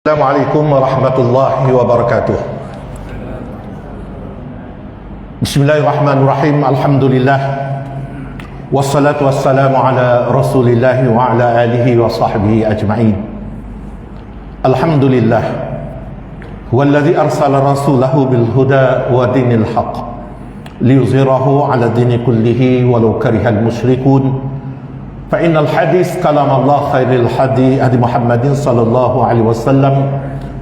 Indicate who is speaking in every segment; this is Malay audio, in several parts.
Speaker 1: Assalamualaikum warahmatullahi wabarakatuh. Bismillahirrahmanirrahim. Alhamdulillah. Wassalatu wassalamu ala Rasulillah wa ala alihi wa sahbihi ajma'in. Alhamdulillah. Huwallazi arsala rasulahu bil huda wa dinil haqq liyuzhirahu ala dini kullihi walau karihal musyrikun. فإن الحديث كلام الله خير الحديث هدي محمد صلى الله عليه وسلم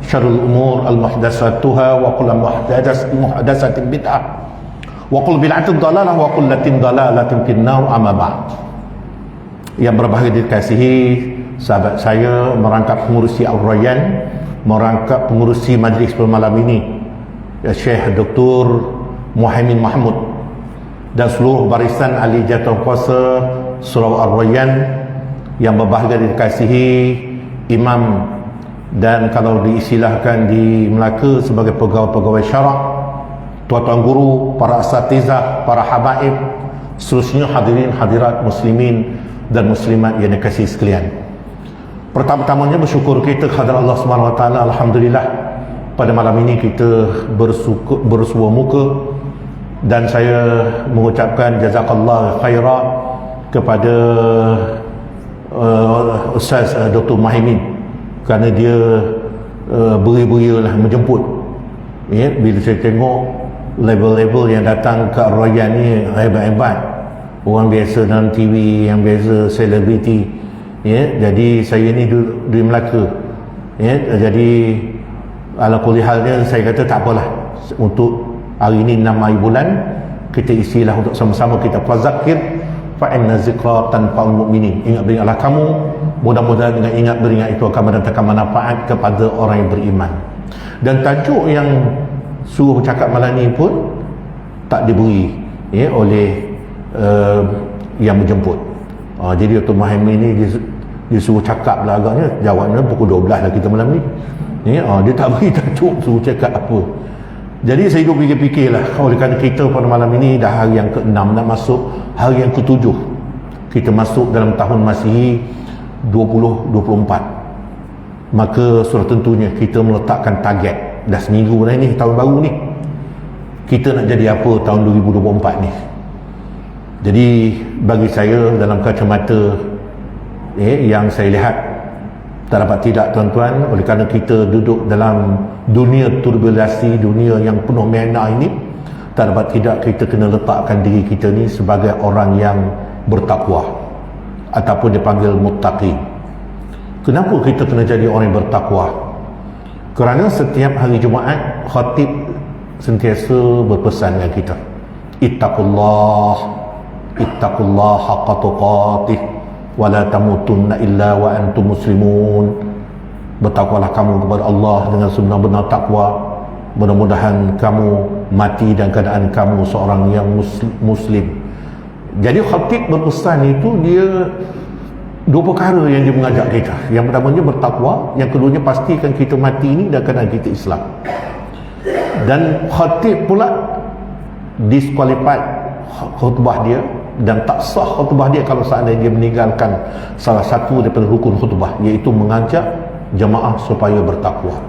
Speaker 1: شر الأمور المحدثاتها وكل محدثة بدعة وكل بدعة ضلالة وكل ضلالة في النار أما بعد. Yang berbahagia dikasihi sahabat saya, merangkap pengurusi Al-Rayyan, merangkap pengurusi majlis malam ini, Syekh Dr. Muhaimin Mahmud dan seluruh barisan ahli jawatankuasa Surau Al-Rayyan yang berbahagia dikasihi imam dan kalau diistilahkan di Melaka sebagai pegawai-pegawai syarak, tuan-tuan guru, para asatizah, para habaib, seterusnya hadirin hadirat muslimin dan muslimat yang dikasihi sekalian. Pertama-tamanya bersyukur kita kepada Allah Subhanahu Wa Taala. Alhamdulillah pada malam ini kita bersua muka dan saya mengucapkan jazakallah khairah kepada Ustaz Dr. Muhaimin kerana dia beria-beria lah menjemput ya. Bila saya tengok label-label yang datang ke Al-Rayyan ni hebat-hebat, orang biasa dalam TV, yang biasa selebriti ya. Jadi saya ni di Melaka ya. Jadi ala kulli halnya saya kata tak apalah, untuk hari ni 6 hari bulan kita isilah untuk sama-sama kita fazakir fa inna zikra tanfa'ul mu'minin. Ingat beringatlah kamu, mudah-mudahan dengan ingat beringat itu akan mendatangkan manfaat kepada orang yang beriman. Dan tajuk yang suruh cakap malam ni pun tak diberi ya oleh yang menjemput. Jadi Dr. Muhaimin ni disuruh cakap lah agaknya, jawabnya pukul 12 lah kita malam ni ya. Dia tak beri tajuk, suruh cakap apa. Jadi saya duduk fikir-fikirlah, oleh kerana kita pada malam ini dah hari yang ke-6, nak masuk hari yang ke-7, kita masuk dalam tahun Masihi 2024, maka sudah tentunya kita meletakkan target. Dah seminggu dah ini tahun baru ni, kita nak jadi apa tahun 2024 ni. Jadi bagi saya, dalam kacamata yang saya lihat, tak dapat tidak tuan-tuan, oleh kerana kita duduk dalam dunia turbulasi, dunia yang penuh mena ini, tak dapat tidak kita kena letakkan diri kita ni sebagai orang yang bertakwa ataupun dipanggil muttaqin. Kenapa kita kena jadi orang yang bertakwa? Kerana setiap hari Jumaat khatib sentiasa berpesan dengan kita, ittaqullah haqqa tuqatih wa la tamutunna illa wa antum muslimun. Bertakwalah kamu kepada Allah dengan sebenar-benar takwa, mudah-mudahan kamu mati dan keadaan kamu seorang yang muslim. Jadi khatib berpesan itu, dia dua perkara yang dia mengajak kita. Yang pertamanya bertakwa, yang keduanya pastikan kita mati ini dan keadaan kita Islam. Dan khatib pula disqualified khutbah dia, dan tak sah khutbah dia kalau seandainya dia meninggalkan salah satu daripada rukun khutbah, iaitu mengajak jemaah supaya bertakwa.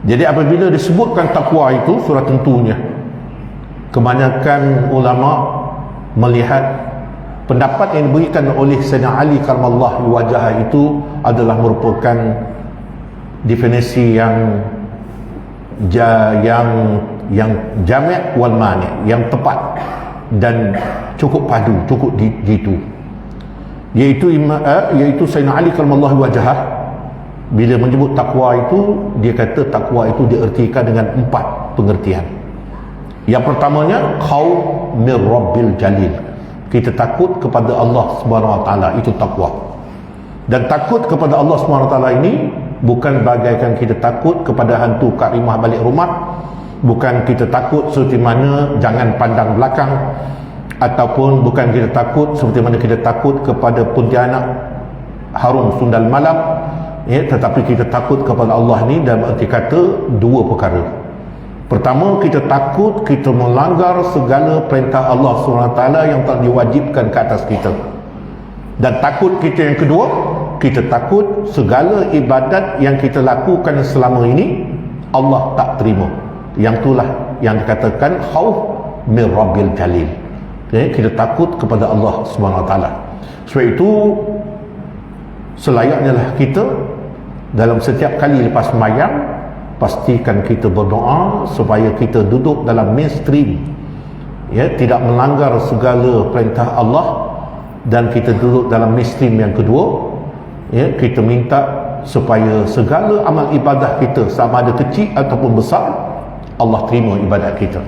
Speaker 1: Jadi apabila disebutkan takwa itu, sudah tentunya kebanyakan ulama melihat pendapat yang diberikan oleh Sayyidina Ali karramallahu wajhah itu adalah merupakan definisi yang jami' wal mani', yang tepat dan cukup padu, cukup jitu, iaitu Sayyidina Ali karramallahu wajhah bila menyebut takwa itu, dia kata takwa itu diertikan dengan 4 pengertian. Yang pertamanya, khauf mir rabbil jalil, kita takut kepada Allah Subhanahu Wa Taala, itu takwa. Dan takut kepada Allah Subhanahu Wa Taala ini bukan bagaikan kita takut kepada hantu kat rumah balik rumah, bukan kita takut seperti mana jangan pandang belakang, ataupun bukan kita takut seperti mana kita takut kepada Pontianak harum sundal malam ya, tetapi kita takut kepada Allah ni dalam arti kata dua perkara. Pertama, kita takut kita melanggar segala perintah Allah SWT yang telah diwajibkan ke atas kita. Dan takut kita yang kedua, kita takut segala ibadat yang kita lakukan selama ini Allah tak terima. Yang itulah yang dikatakan khauf min rabbil jalil. Kita takut kepada Allah Subhanahu Wa Taala. Sebab itu selayaknya lah kita dalam setiap kali lepas sembahyang pastikan kita berdoa supaya kita duduk dalam mainstream, tidak melanggar segala perintah Allah, dan kita duduk dalam mainstream yang kedua, kita minta supaya segala amal ibadah kita sama ada kecil ataupun besar Allah terima ibadat kita.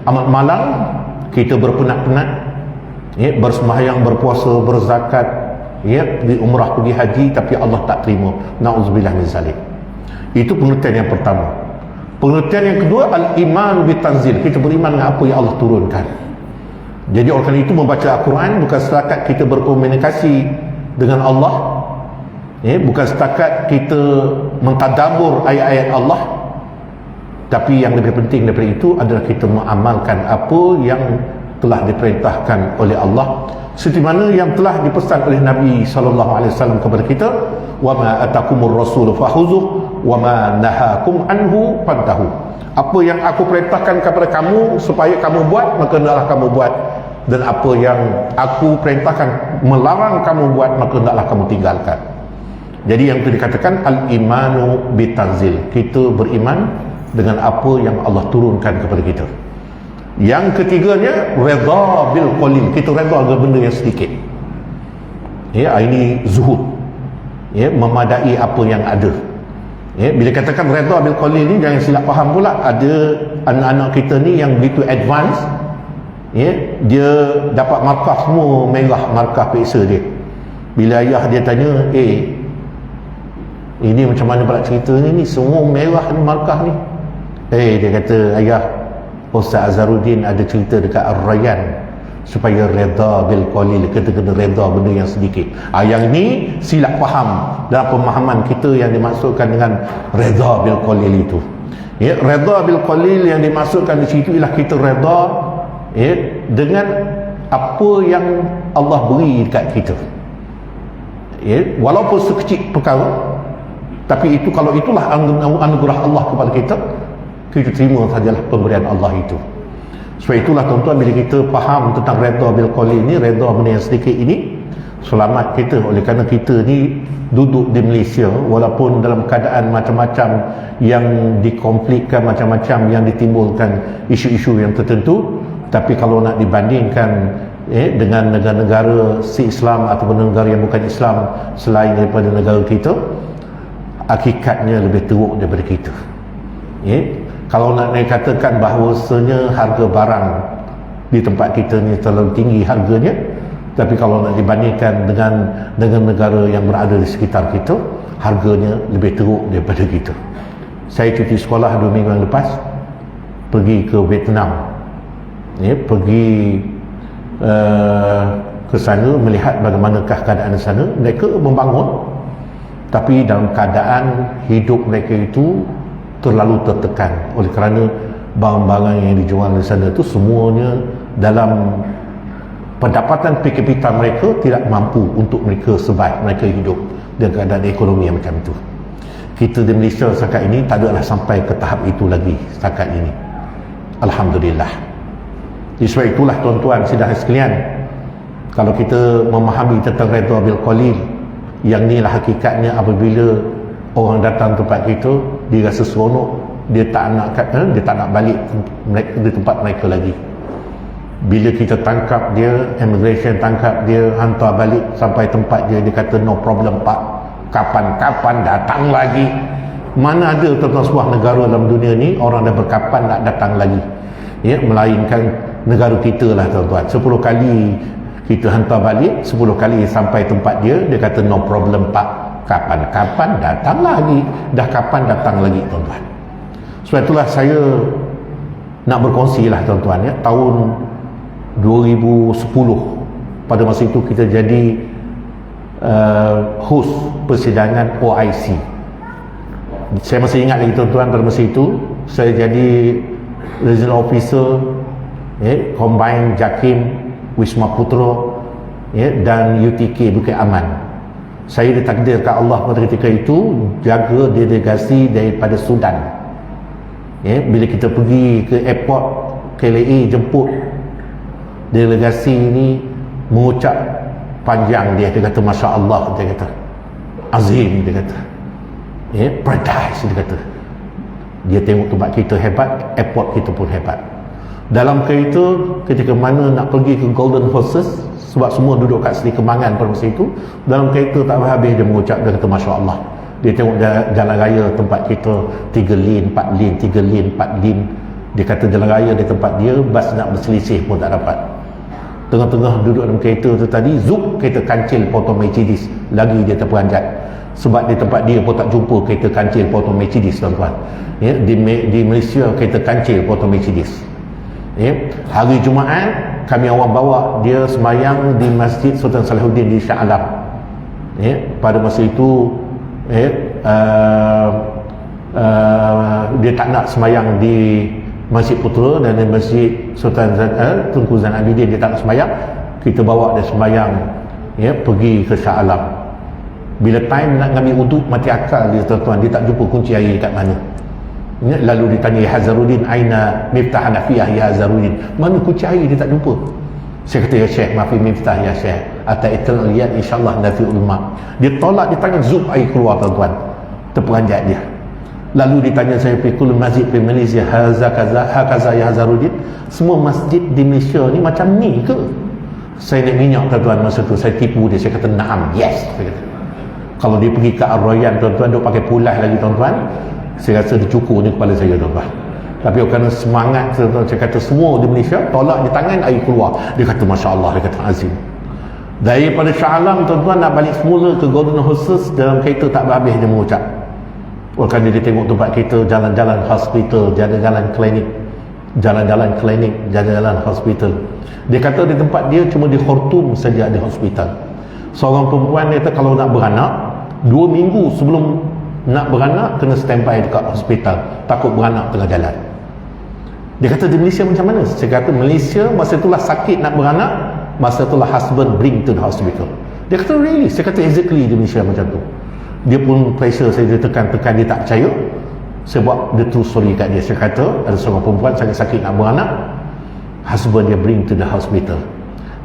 Speaker 1: Amal malam kita berpenat-penat, bersembahyang, berpuasa, berzakat, pergi umrah, pergi haji, tapi Allah tak terima. Na'udzubillah min zalik. Itu pengertian yang pertama. Pengertian yang kedua, al-iman bitanzil. Kita beriman dengan apa yang Allah turunkan. Jadi oleh kerana itu membaca Al-Quran bukan setakat kita berkomunikasi dengan Allah, bukan setakat kita mentadabbur ayat-ayat Allah, tapi yang lebih penting daripada itu adalah kita mengamalkan apa yang telah diperintahkan oleh Allah, seperti mana yang telah dipesan oleh Nabi SAW kepada kita, wa ma atakumur rasul fahuzuh wa ma nahakum anhu fantahu. Apa yang aku perintahkan kepada kamu supaya kamu buat, maka hendaklah kamu buat, dan apa yang aku perintahkan melarang kamu buat, maka hendaklah kamu tinggalkan. Jadi yang itu dikatakan al-imanu bitanzil. Kita beriman dengan apa yang Allah turunkan kepada kita. Yang ketiganya, redha bil qalil. Kita redha dengan benda yang sedikit. Ini zuhud. Memadai apa yang ada. Bila katakan redha bil qalil ni, jangan silap faham pula ada anak-anak kita ni yang begitu advance, dia dapat markah semua merah, markah peksa dia. Bila ayah dia tanya, ini macam mana pula cerita ni semua merah ni markah ni? Dia kata, ayah, Ustaz Azharuddin ada cerita dekat Ar-Rayyan supaya redha bil qalil, kita kena redha benda yang sedikit. Yang ni silap faham dalam pemahaman kita yang dimaksudkan dengan redha bil qalil itu. Redha bil qalil yang dimaksudkan di situ ialah kita redha dengan apa yang Allah beri dekat kita. Walaupun sekecil perkara, tapi itu kalau itulah anugerah Allah kepada kita, kita terima sajalah pemberian Allah itu. Sebab itulah tuan-tuan, bila kita faham tentang redha bil qalil ni, redha benda yang sedikit ini, selamat kita. Oleh kerana kita ni duduk di Malaysia, walaupun dalam keadaan macam-macam yang dikonflikkan, macam-macam yang ditimbulkan isu-isu yang tertentu, tapi kalau nak dibandingkan dengan negara-negara si-Islam ataupun negara yang bukan Islam selain daripada negara kita, hakikatnya lebih teruk daripada kita. Kalau nak dikatakan bahawasanya harga barang di tempat kita ni terlalu tinggi harganya, tapi kalau nak dibandingkan dengan negara yang berada di sekitar kita, harganya lebih teruk daripada kita. Saya cuti sekolah 2 minggu yang lepas, pergi ke Vietnam, pergi ke sana melihat bagaimanakah keadaan di sana. Mereka membangun, tapi dalam keadaan hidup mereka itu terlalu tertekan, oleh kerana barang-barang yang dijual di sana itu semuanya dalam pendapatan per kapita mereka tidak mampu untuk mereka survive, mereka hidup dengan keadaan ekonomi yang macam itu. Kita di Malaysia setakat ini tak adalah sampai ke tahap itu lagi setakat ini, Alhamdulillah. Jadi sebab itulah tuan-tuan sidang sekalian, kalau kita memahami tentang redha bil qalil, yang inilah hakikatnya apabila orang datang tempat kita, dia rasa seronok, dia tak nak balik di tempat mereka lagi. Bila kita tangkap dia, immigration tangkap dia, hantar balik sampai tempat dia kata no problem pak, kapan-kapan datang lagi. Mana ada tuan-tuan sebuah negara dalam dunia ni orang dah berkapan nak datang lagi, melainkan negara kita lah tuan-tuan. 10 kali kita hantar balik, 10 kali sampai tempat dia kata no problem pak, kapan-kapan datang lagi. Dah kapan datang lagi tuan-tuan. Sebab itulah saya nak berkongsi lah tuan-tuan, tahun 2010 pada masa itu kita jadi host persidangan OIC. Saya masih ingat lagi tuan-tuan, pada masa itu saya jadi regional officer Combine Jakim Wisma Putra dan UTK Bukit Aman. Saya ditakdirkan Allah pada ketika itu jaga delegasi daripada Sudan. Bila kita pergi ke airport KLA jemput delegasi ini, mengucap panjang dia kata Masya Allah, dia kata azim, dia kata paradise, dia kata. Dia tengok tempat kita hebat, airport kita pun hebat. Dalam kereta ketika mana nak pergi ke Golden Horses, sebab semua duduk kat Seri Kembangan pada masa itu, dalam kereta tak habis dia mengucap, dia kata Masya Allah. Dia tengok jalan raya tempat kita 3 lane, 4 lane, 3 lane, 4 lane. Dia kata jalan raya di tempat dia bas nak berselisih pun tak dapat. Tengah-tengah duduk dalam kereta tu tadi, zup, kereta kancil potong Mercedes, lagi dia terperanjat. Sebab di tempat dia pun tak jumpa kereta kancil potong Mercedes, tuan-tuan. Di Malaysia kereta kancil potong Mercedes. Hari Jumaat kami awak bawa dia semayang di Masjid Sultan Salahuddin di Shah Alam. Pada masa itu dia tak nak semayang di Masjid Putera dan di Masjid Sultan Tunku Zain Abidin, dia tak nak semayang. Kita bawa dia semayang pergi ke Shah Alam. Bila time nak ambil wuduk, mati akal dia, tuan-tuan. Dia tak jumpa kunci air kat mana. Lalu ditanya, ya Hazaruddin, aina miftah Hanafiyah ya Hazaruddin, mana kunci air? Dia tak jumpa. Saya kata, ya Syekh, mafi miftah ya Syekh, ataitul liyad insyaAllah nafi ulma. Dia tolak, dia tangan, zup, air keluar, tuan-tuan. Terperanjat dia. Lalu ditanya saya, fikul masjid di Malaysia hakaza ya Hazaruddin, semua masjid di Malaysia ni macam ni ke? Saya nak minyak, tuan-tuan. Masa tu saya tipu dia, saya kata naam, yes, saya kata. Kalau dia pergi ke Ar-Royan, tuan-tuan, dia pakai pulah lagi, tuan-tuan, saya rasa dia cukur ni kepala saya, tuan-tuan. Tapi kerana semangat, tuan-tuan, saya kata semua di Malaysia tolak di tangan, air keluar. Dia kata Masya Allah, dia kata azim. Daripada Shah Alam, tuan-tuan, nak balik semula ke Golden Horses, dalam kereta tak habis dia mengucap. Kerana dia tengok tempat kita, jalan-jalan hospital, jalan-jalan klinik, jalan-jalan klinik, jalan-jalan hospital. Dia kata di tempat dia cuma di Khartoum saja ada hospital. Seorang perempuan dia kata kalau nak beranak, 2 minggu sebelum nak beranak kena standby dekat hospital, takut beranak tengah jalan. Dia kata di Malaysia macam mana? Saya kata Malaysia masa itulah sakit nak beranak, masa itulah husband bring to the hospital. Dia kata really? Saya kata exactly di Malaysia macam tu. Dia pun pressure saya, dia tekan-tekan, dia tak percaya. Saya buat the true story kat dia. Saya kata ada seorang perempuan sangat sakit nak beranak, husband dia bring to the hospital.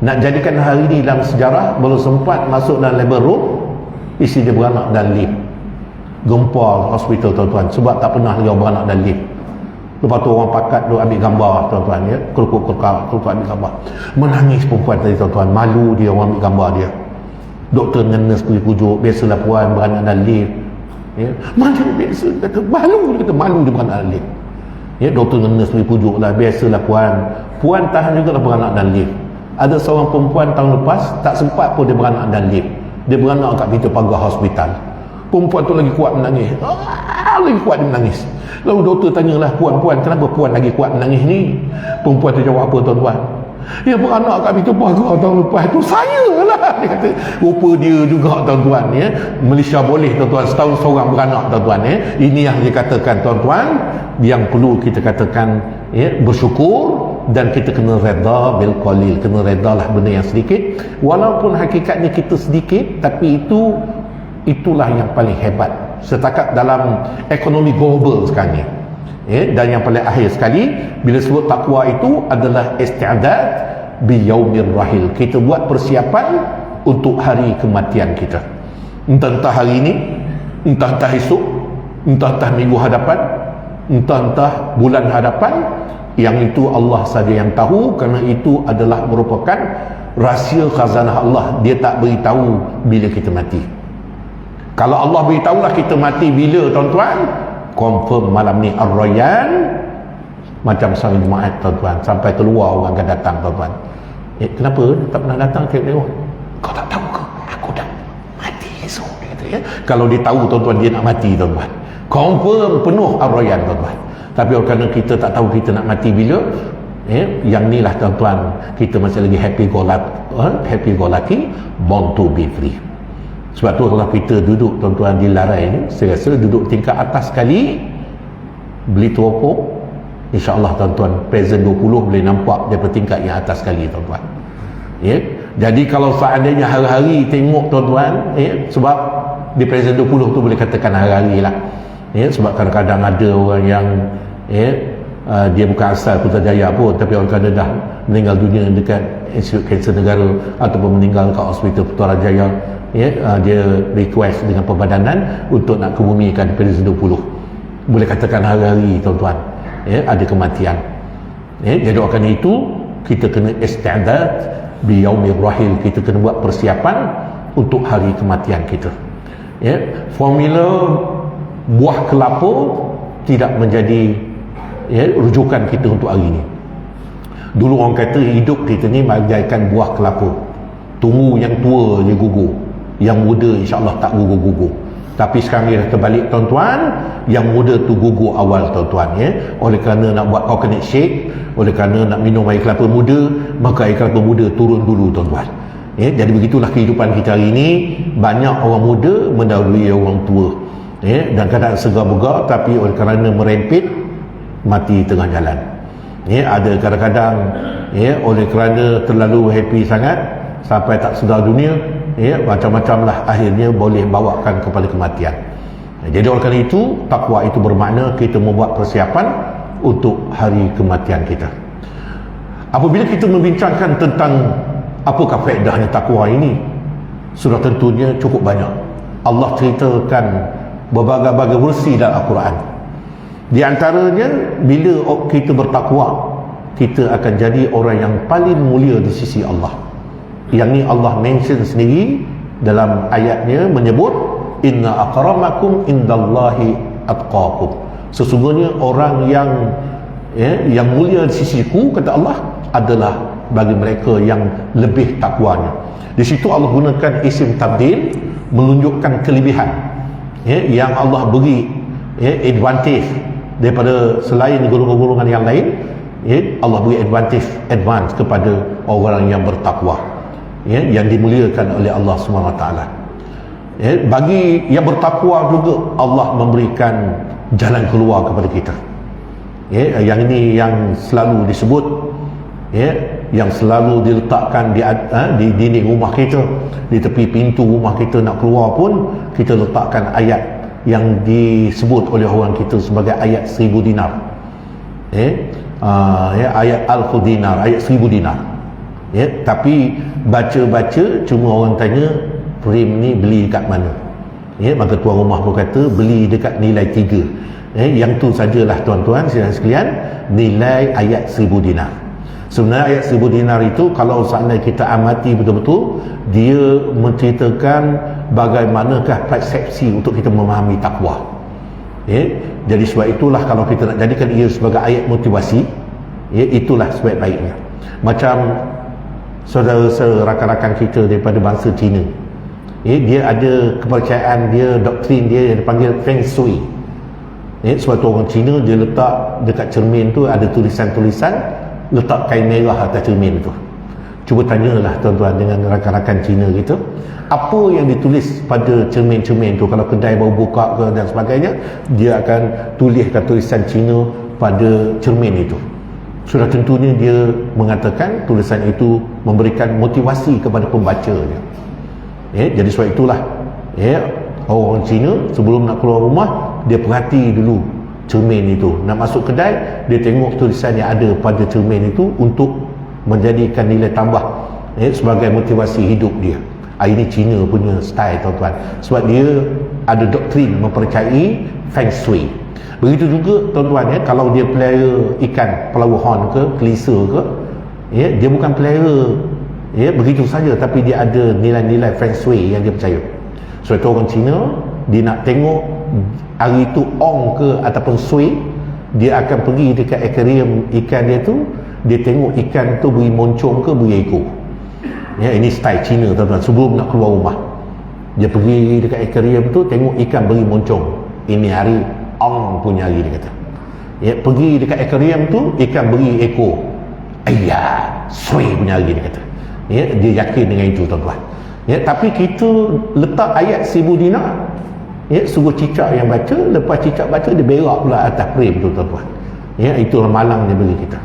Speaker 1: Nak jadikan hari ni dalam sejarah, belum sempat masuk dalam labor room, isteri dia beranak dalam lift. Gempar hospital, tuan-tuan, sebab tak pernah dia beranak dalam lift. Lepas tu orang pakat duk ambil gambar, tuan-tuan, kelukuk ambil gambar. Menangis perempuan tadi, tuan-tuan, malu dia, orang ambil gambar dia. Doktor dengan nurse pergi pujuk, biasalah puan beranak dalam lift. Mana biasa, kata malu, dia kata malu dia beranak dalam lift. Doktor dengan nurse pergi pujuk lah, biasalah puan tahan juga lah beranak dalam lift. Ada seorang perempuan tahun lepas tak sempat pun dia beranak dalam lift. Dia beranak kat pintu pagar hospital. Perempuan tu lagi kuat menangis, lagi kuat dia menangis. Lalu doktor tanyalah, puan kenapa puan lagi kuat menangis ni? Perempuan tu jawab apa, tuan-tuan? Yang beranak kat pintu pagar tahun lepas tu saya lah. Dia kata rupa dia juga, tuan-tuan. Malaysia boleh, tuan-tuan, setahun seorang beranak, tuan-tuan. Ini yang dikatakan, tuan-tuan, yang perlu kita katakan, bersyukur. Dan kita kena reda bil qalil, kena reda lah benda yang sedikit, walaupun hakikatnya kita sedikit, tapi itulah yang paling hebat setakat dalam ekonomi global sekarang ni. Dan yang paling akhir sekali, bila sebut takwa itu adalah isti'adad bi yaumir rahil, kita buat persiapan untuk hari kematian kita. Entah hari ini, entah esok, entah minggu hadapan, entah bulan hadapan. Yang itu Allah saja yang tahu, kerana itu adalah merupakan rahsia khazanah Allah. Dia tak beritahu bila kita mati. Kalau Allah beritahulah kita mati bila, tuan-tuan, confirm malam ni Ar-Royan macam sang Jumaat, tuan-tuan, sampai keluar orang akan datang, tuan-tuan. Kenapa tak pernah datang? Tengok, kau tak tahu ke aku dah mati esok, dia kata, Kalau dia tahu, tuan-tuan, dia nak mati, tuan-tuan, confirm penuh Ar-Royan, tuan-tuan. Tapi kerana kita tak tahu kita nak mati bila, yang ni lah, tuan-tuan, kita masih lagi happy go lucky, born to be free. Sebab tu kalau kita duduk, tuan-tuan, di larai ni, saya rasa duduk tingkat atas sekali, beli teropong, insya-Allah, tuan-tuan, present 20 boleh nampak daripada tingkat yang atas sekali, tuan-tuan. Jadi kalau seandainya hari-hari tengok tuan-tuan, sebab di Presiden 20 tu boleh katakan hari-hari lah, sebab kadang-kadang ada orang yang dia bukan asal Putrajaya pun, tapi orang kata dah meninggal dunia dekat Institut Kanser Negara ataupun meninggal kat Hospital Putrajaya, dia request dengan perbadanan untuk nak kebumikan Presiden 20. Boleh katakan hari-hari tuan-tuan, ada kematian. Jadi oleh kerana itu kita kena isti'dad bi yaumir rahil, kita kena buat persiapan untuk hari kematian kita. Formula buah kelapa tidak menjadi rujukan kita untuk hari ini. Dulu orang kata hidup kita ni bagaikan buah kelapa, tunggu yang tua je gugur, yang muda insya-Allah tak gugur-gugur. Tapi sekarang dia dah terbalik tuan-tuan, yang muda tu gugur awal tuan-tuan. Oleh kerana nak buat coconut shake, oleh kerana nak minum air kelapa muda, maka air kelapa muda turun dulu tuan-tuan. Jadi begitulah kehidupan kita hari ini. Banyak orang muda mendahului orang tua, dan kadang segar-begar, tapi oleh kerana merempit mati tengah jalan. Ada kadang-kadang oleh kerana terlalu happy sangat sampai tak sedar dunia, macam-macam lah akhirnya boleh bawakan kepada kematian. Jadi oleh kerana itu, takwa itu bermakna kita membuat persiapan untuk hari kematian kita. Apabila kita membincangkan tentang apakah faedahnya takwa ini, sudah tentunya cukup banyak. Allah ceritakan berbagai-bagai versi dalam Al-Quran. Di antaranya, bila kita bertakwa, kita akan jadi orang yang paling mulia di sisi Allah. Yang ni Allah mention sendiri dalam ayatnya, menyebut inna akramakum indallahi atqakum. Sesungguhnya orang yang mulia di sisiku, kata Allah, adalah bagi mereka yang lebih takwanya. Di situ Allah gunakan isim tabdil, menunjukkan kelebihan yang Allah beri advantage daripada selain golongan-golongan yang lain. Allah beri advance kepada orang yang bertakwa, yang dimuliakan oleh Allah SWT. Bagi yang bertakwa juga Allah memberikan jalan keluar kepada kita. Yang ini yang selalu disebut, yang selalu diletakkan di dinding rumah kita, di tepi pintu rumah kita, nak keluar pun kita letakkan ayat yang disebut oleh orang kita sebagai ayat 1000 dinar. Ayat Alfu dinar, ayat 1000 dinar. Tapi baca-baca cuma orang tanya, frame ni beli dekat mana? Maka tuan rumah pun kata beli dekat nilai 3. Yang tu sajalah tuan-tuan sekalian, nilai ayat 1000 dinar. Sebenarnya ayat 1000 dinar itu, kalau seandainya kita amati betul-betul, dia menceritakan bagaimanakah persepsi untuk kita memahami takwa. Jadi sebab itulah kalau kita nak jadikan ia sebagai ayat motivasi, itulah sebaik-baiknya. Macam saudara-saudara rakan-rakan kita daripada bangsa Cina, dia ada kepercayaan dia, doktrin dia yang dipanggil Feng Shui. Sebab tu orang Cina dia letak dekat cermin tu ada tulisan-tulisan, letak kain merah atas cermin tu. Cuba tanyalah tuan-tuan dengan rakan-rakan Cina kita, apa yang ditulis pada cermin-cermin tu. Kalau kedai baru buka ke dan sebagainya, dia akan tuliskan tulisan Cina pada cermin itu. Sudah tentunya dia mengatakan tulisan itu memberikan motivasi kepada pembacanya. Jadi sebab itulah orang Cina sebelum nak keluar rumah, dia perhati dulu cermin itu. Nak masuk kedai, dia tengok tulisan yang ada pada cermin itu untuk menjadikan nilai tambah sebagai motivasi hidup dia. Ini Cina punya style tuan-tuan, sebab dia ada doktrin mempercayai Feng Shui. Begitu juga tuan-tuan, kalau dia pelihara ikan pelabuhan ke, kelisa ke, dia bukan pelihara begitu saja, tapi dia ada nilai-nilai Feng Shui yang dia percaya. Sebab itu orang Cina, dia nak tengok hari itu ong ke ataupun sui, dia akan pergi dekat akuarium ikan dia tu, dia tengok ikan tu beri moncong ke beri ekor. Ini style Cina tuan-tuan. Sebelum nak keluar rumah, dia pergi dekat akuarium tu, tengok ikan beri moncong, ini hari ong punya hari, dia kata. Pergi dekat akuarium tu, ikan beri ekor, sui punya hari, dia kata. Dia yakin dengan itu tuan-tuan. Tapi kita letak ayat 1000 dinar, suruh cicak yang baca, lepas cicak baca dia berak pula atas frame tu tuan-tuan. Itulah malangnya bagi kita.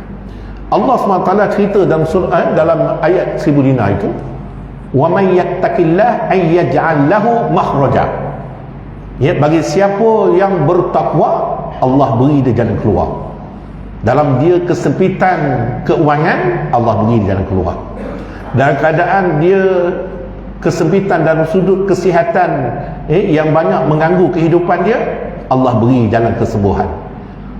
Speaker 1: Allah SWT cerita dalam ayat 1000 dinar itu, wa may yattaqillah ay yaj'al lahu makhraja. Ya, bagi siapa yang bertakwa, Allah beri dia jalan keluar. Dalam dia kesempitan keuangan, Allah beri dia jalan keluar. Dalam keadaan dia kesempitan dalam sudut kesihatan yang banyak mengganggu kehidupan dia, Allah beri jalan kesembuhan.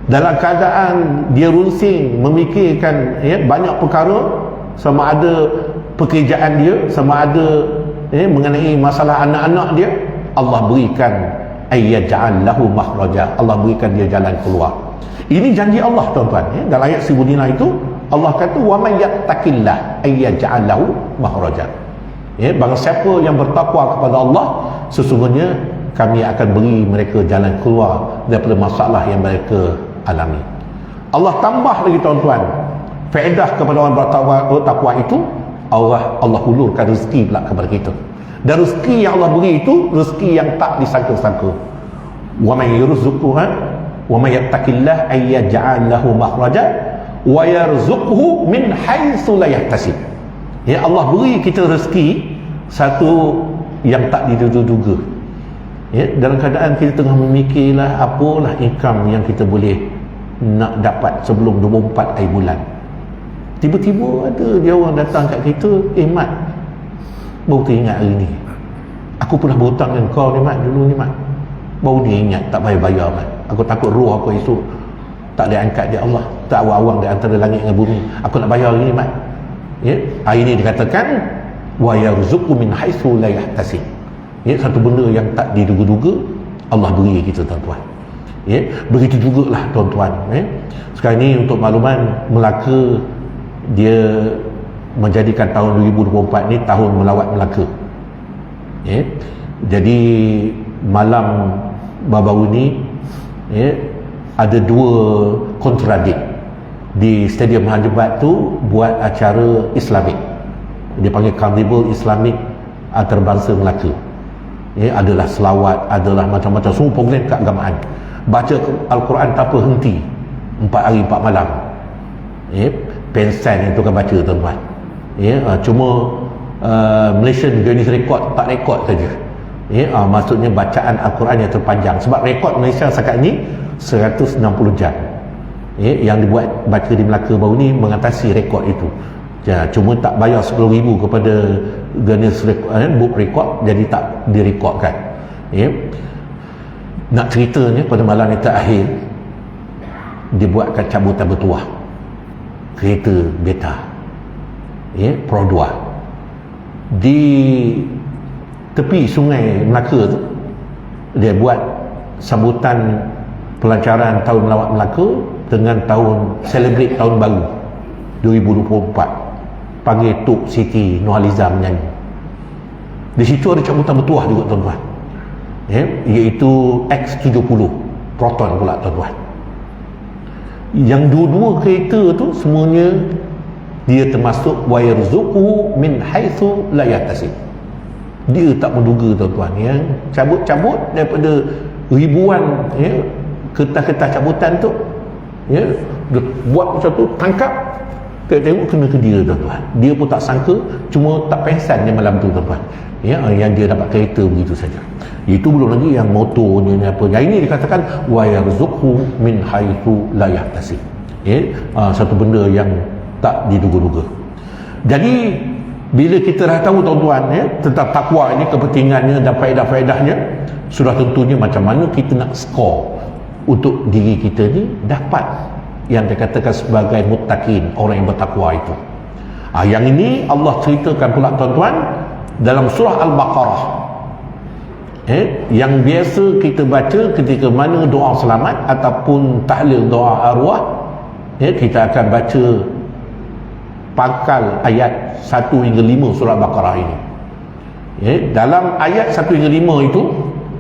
Speaker 1: Dalam keadaan dia runsing memikirkan banyak perkara, sama ada pekerjaan dia, sama ada mengenai masalah anak-anak dia, Allah berikan ayyaj'al lahu makhraja, Allah berikan dia jalan keluar. Ini janji Allah, tuan-tuan. Dalam ayat 1000 dinar itu Allah kata wa may yattaqillah ayyaj'al lahu makhraja. Barang siapa yang bertakwa kepada Allah, sesungguhnya kami akan beri mereka jalan keluar daripada masalah yang mereka alami. Allah tambah lagi, tuan-tuan, faedah kepada orang bertakwa itu, Allah hulurkan rezeki pula kepada kita. Dan rezeki yang Allah beri itu rezeki yang tak disangka-sangka. Wa may yarzuqhu wa may yattaqillah ayyaj'al lahu makhraja wa yarzuqhu min haitsu la yahtasib. Allah beri kita rezeki satu yang tak diduga-duga. Dalam keadaan kita tengah memikirlah apalah income yang kita boleh nak dapat sebelum 24 hari bulan, tiba-tiba ada dia orang datang kat kita, Mat, baru teringat hari ni aku pernah berhutang dengan kau ni, Mat, dulu ni, Mat, baru dia ingat tak bayar-bayar, Mat, aku takut roh aku esok tak ada angkat dia Allah, tak awang-awang di antara langit dengan bumi, aku nak bayar hari ni, Mat. Hari ni dikatakan wa yarzuqu min haitsu la yahtasib. Satu benda yang tak diduga-duga Allah beri kita, tuan-tuan. Begitu jugalah, tuan-tuan. Sekarang ni untuk makluman, Melaka dia menjadikan tahun 2024 ni tahun melawat Melaka. Jadi malam baru-baru ni ada dua kontradik di Stadium Hajibat tu buat acara Islamik. Dia panggil Carnival Islamik Antarabangsa Melaka. Adalah selawat, adalah macam-macam, semua program keagamaan. Baca Al-Quran tanpa henti 4 hari 4 malam. Pensan yang tukar baca, tuan-tuan. Cuma Malaysian Guinness Record tak rekod saja. Maksudnya bacaan Al-Quran yang terpanjang. Sebab rekod Malaysia sekarang ni 160 jam. Yang dibuat baca di Melaka baru ni mengatasi rekod itu. Cuma tak bayar 10,000 kepada Guinness Book Record, jadi tak direkodkan. Nak ceritanya, pada malam yang terakhir dibuatkan cabutan bertuah kereta beta Pro 2 di tepi sungai Melaka tu. Dia buat sambutan pelancaran tahun melawat Melaka dengan celebrate tahun baru 2024. Panggil Tok Siti Nurhaliza menyanyi. Di situ ada cabutan bertuah juga, tuan-tuan. Iaitu X70 Proton pula, tuan-tuan. Yang dua-dua kereta tu semuanya dia termasuk wa yarzuqhu min haitsu la yahtasib. Dia tak menduga, tuan-tuan, yang cabut-cabut daripada ribuan kertas-kertas cabutan tu, dia buat macam tu, tangkap, tengok kena ke dia, tuan-tuan. Dia pun tak sangka, cuma tak pensan dia malam tu, tuan-tuan. Yang dia dapat kereta begitu saja. Itu belum lagi yang motornya ni apa. Yang ini dikatakan wa yarzuqhu min haitsu la yahtasib. Satu benda yang tak diduga-duga. Jadi bila kita dah tahu, tuan-tuan, tentang takwa ini, kepentingannya dan faedah-faedahnya, sudah tentunya macam mana kita nak skor untuk diri kita ni dapat yang dikatakan sebagai muttaqin, orang yang bertakwa itu. Yang ini Allah ceritakan pula, tuan-tuan, dalam surah Al-Baqarah. Yang biasa kita baca ketika mana doa selamat ataupun tahlil doa arwah, kita akan baca pangkal ayat 1 hingga 5 surah Al-Baqarah ini. Dalam ayat 1 hingga 5 itu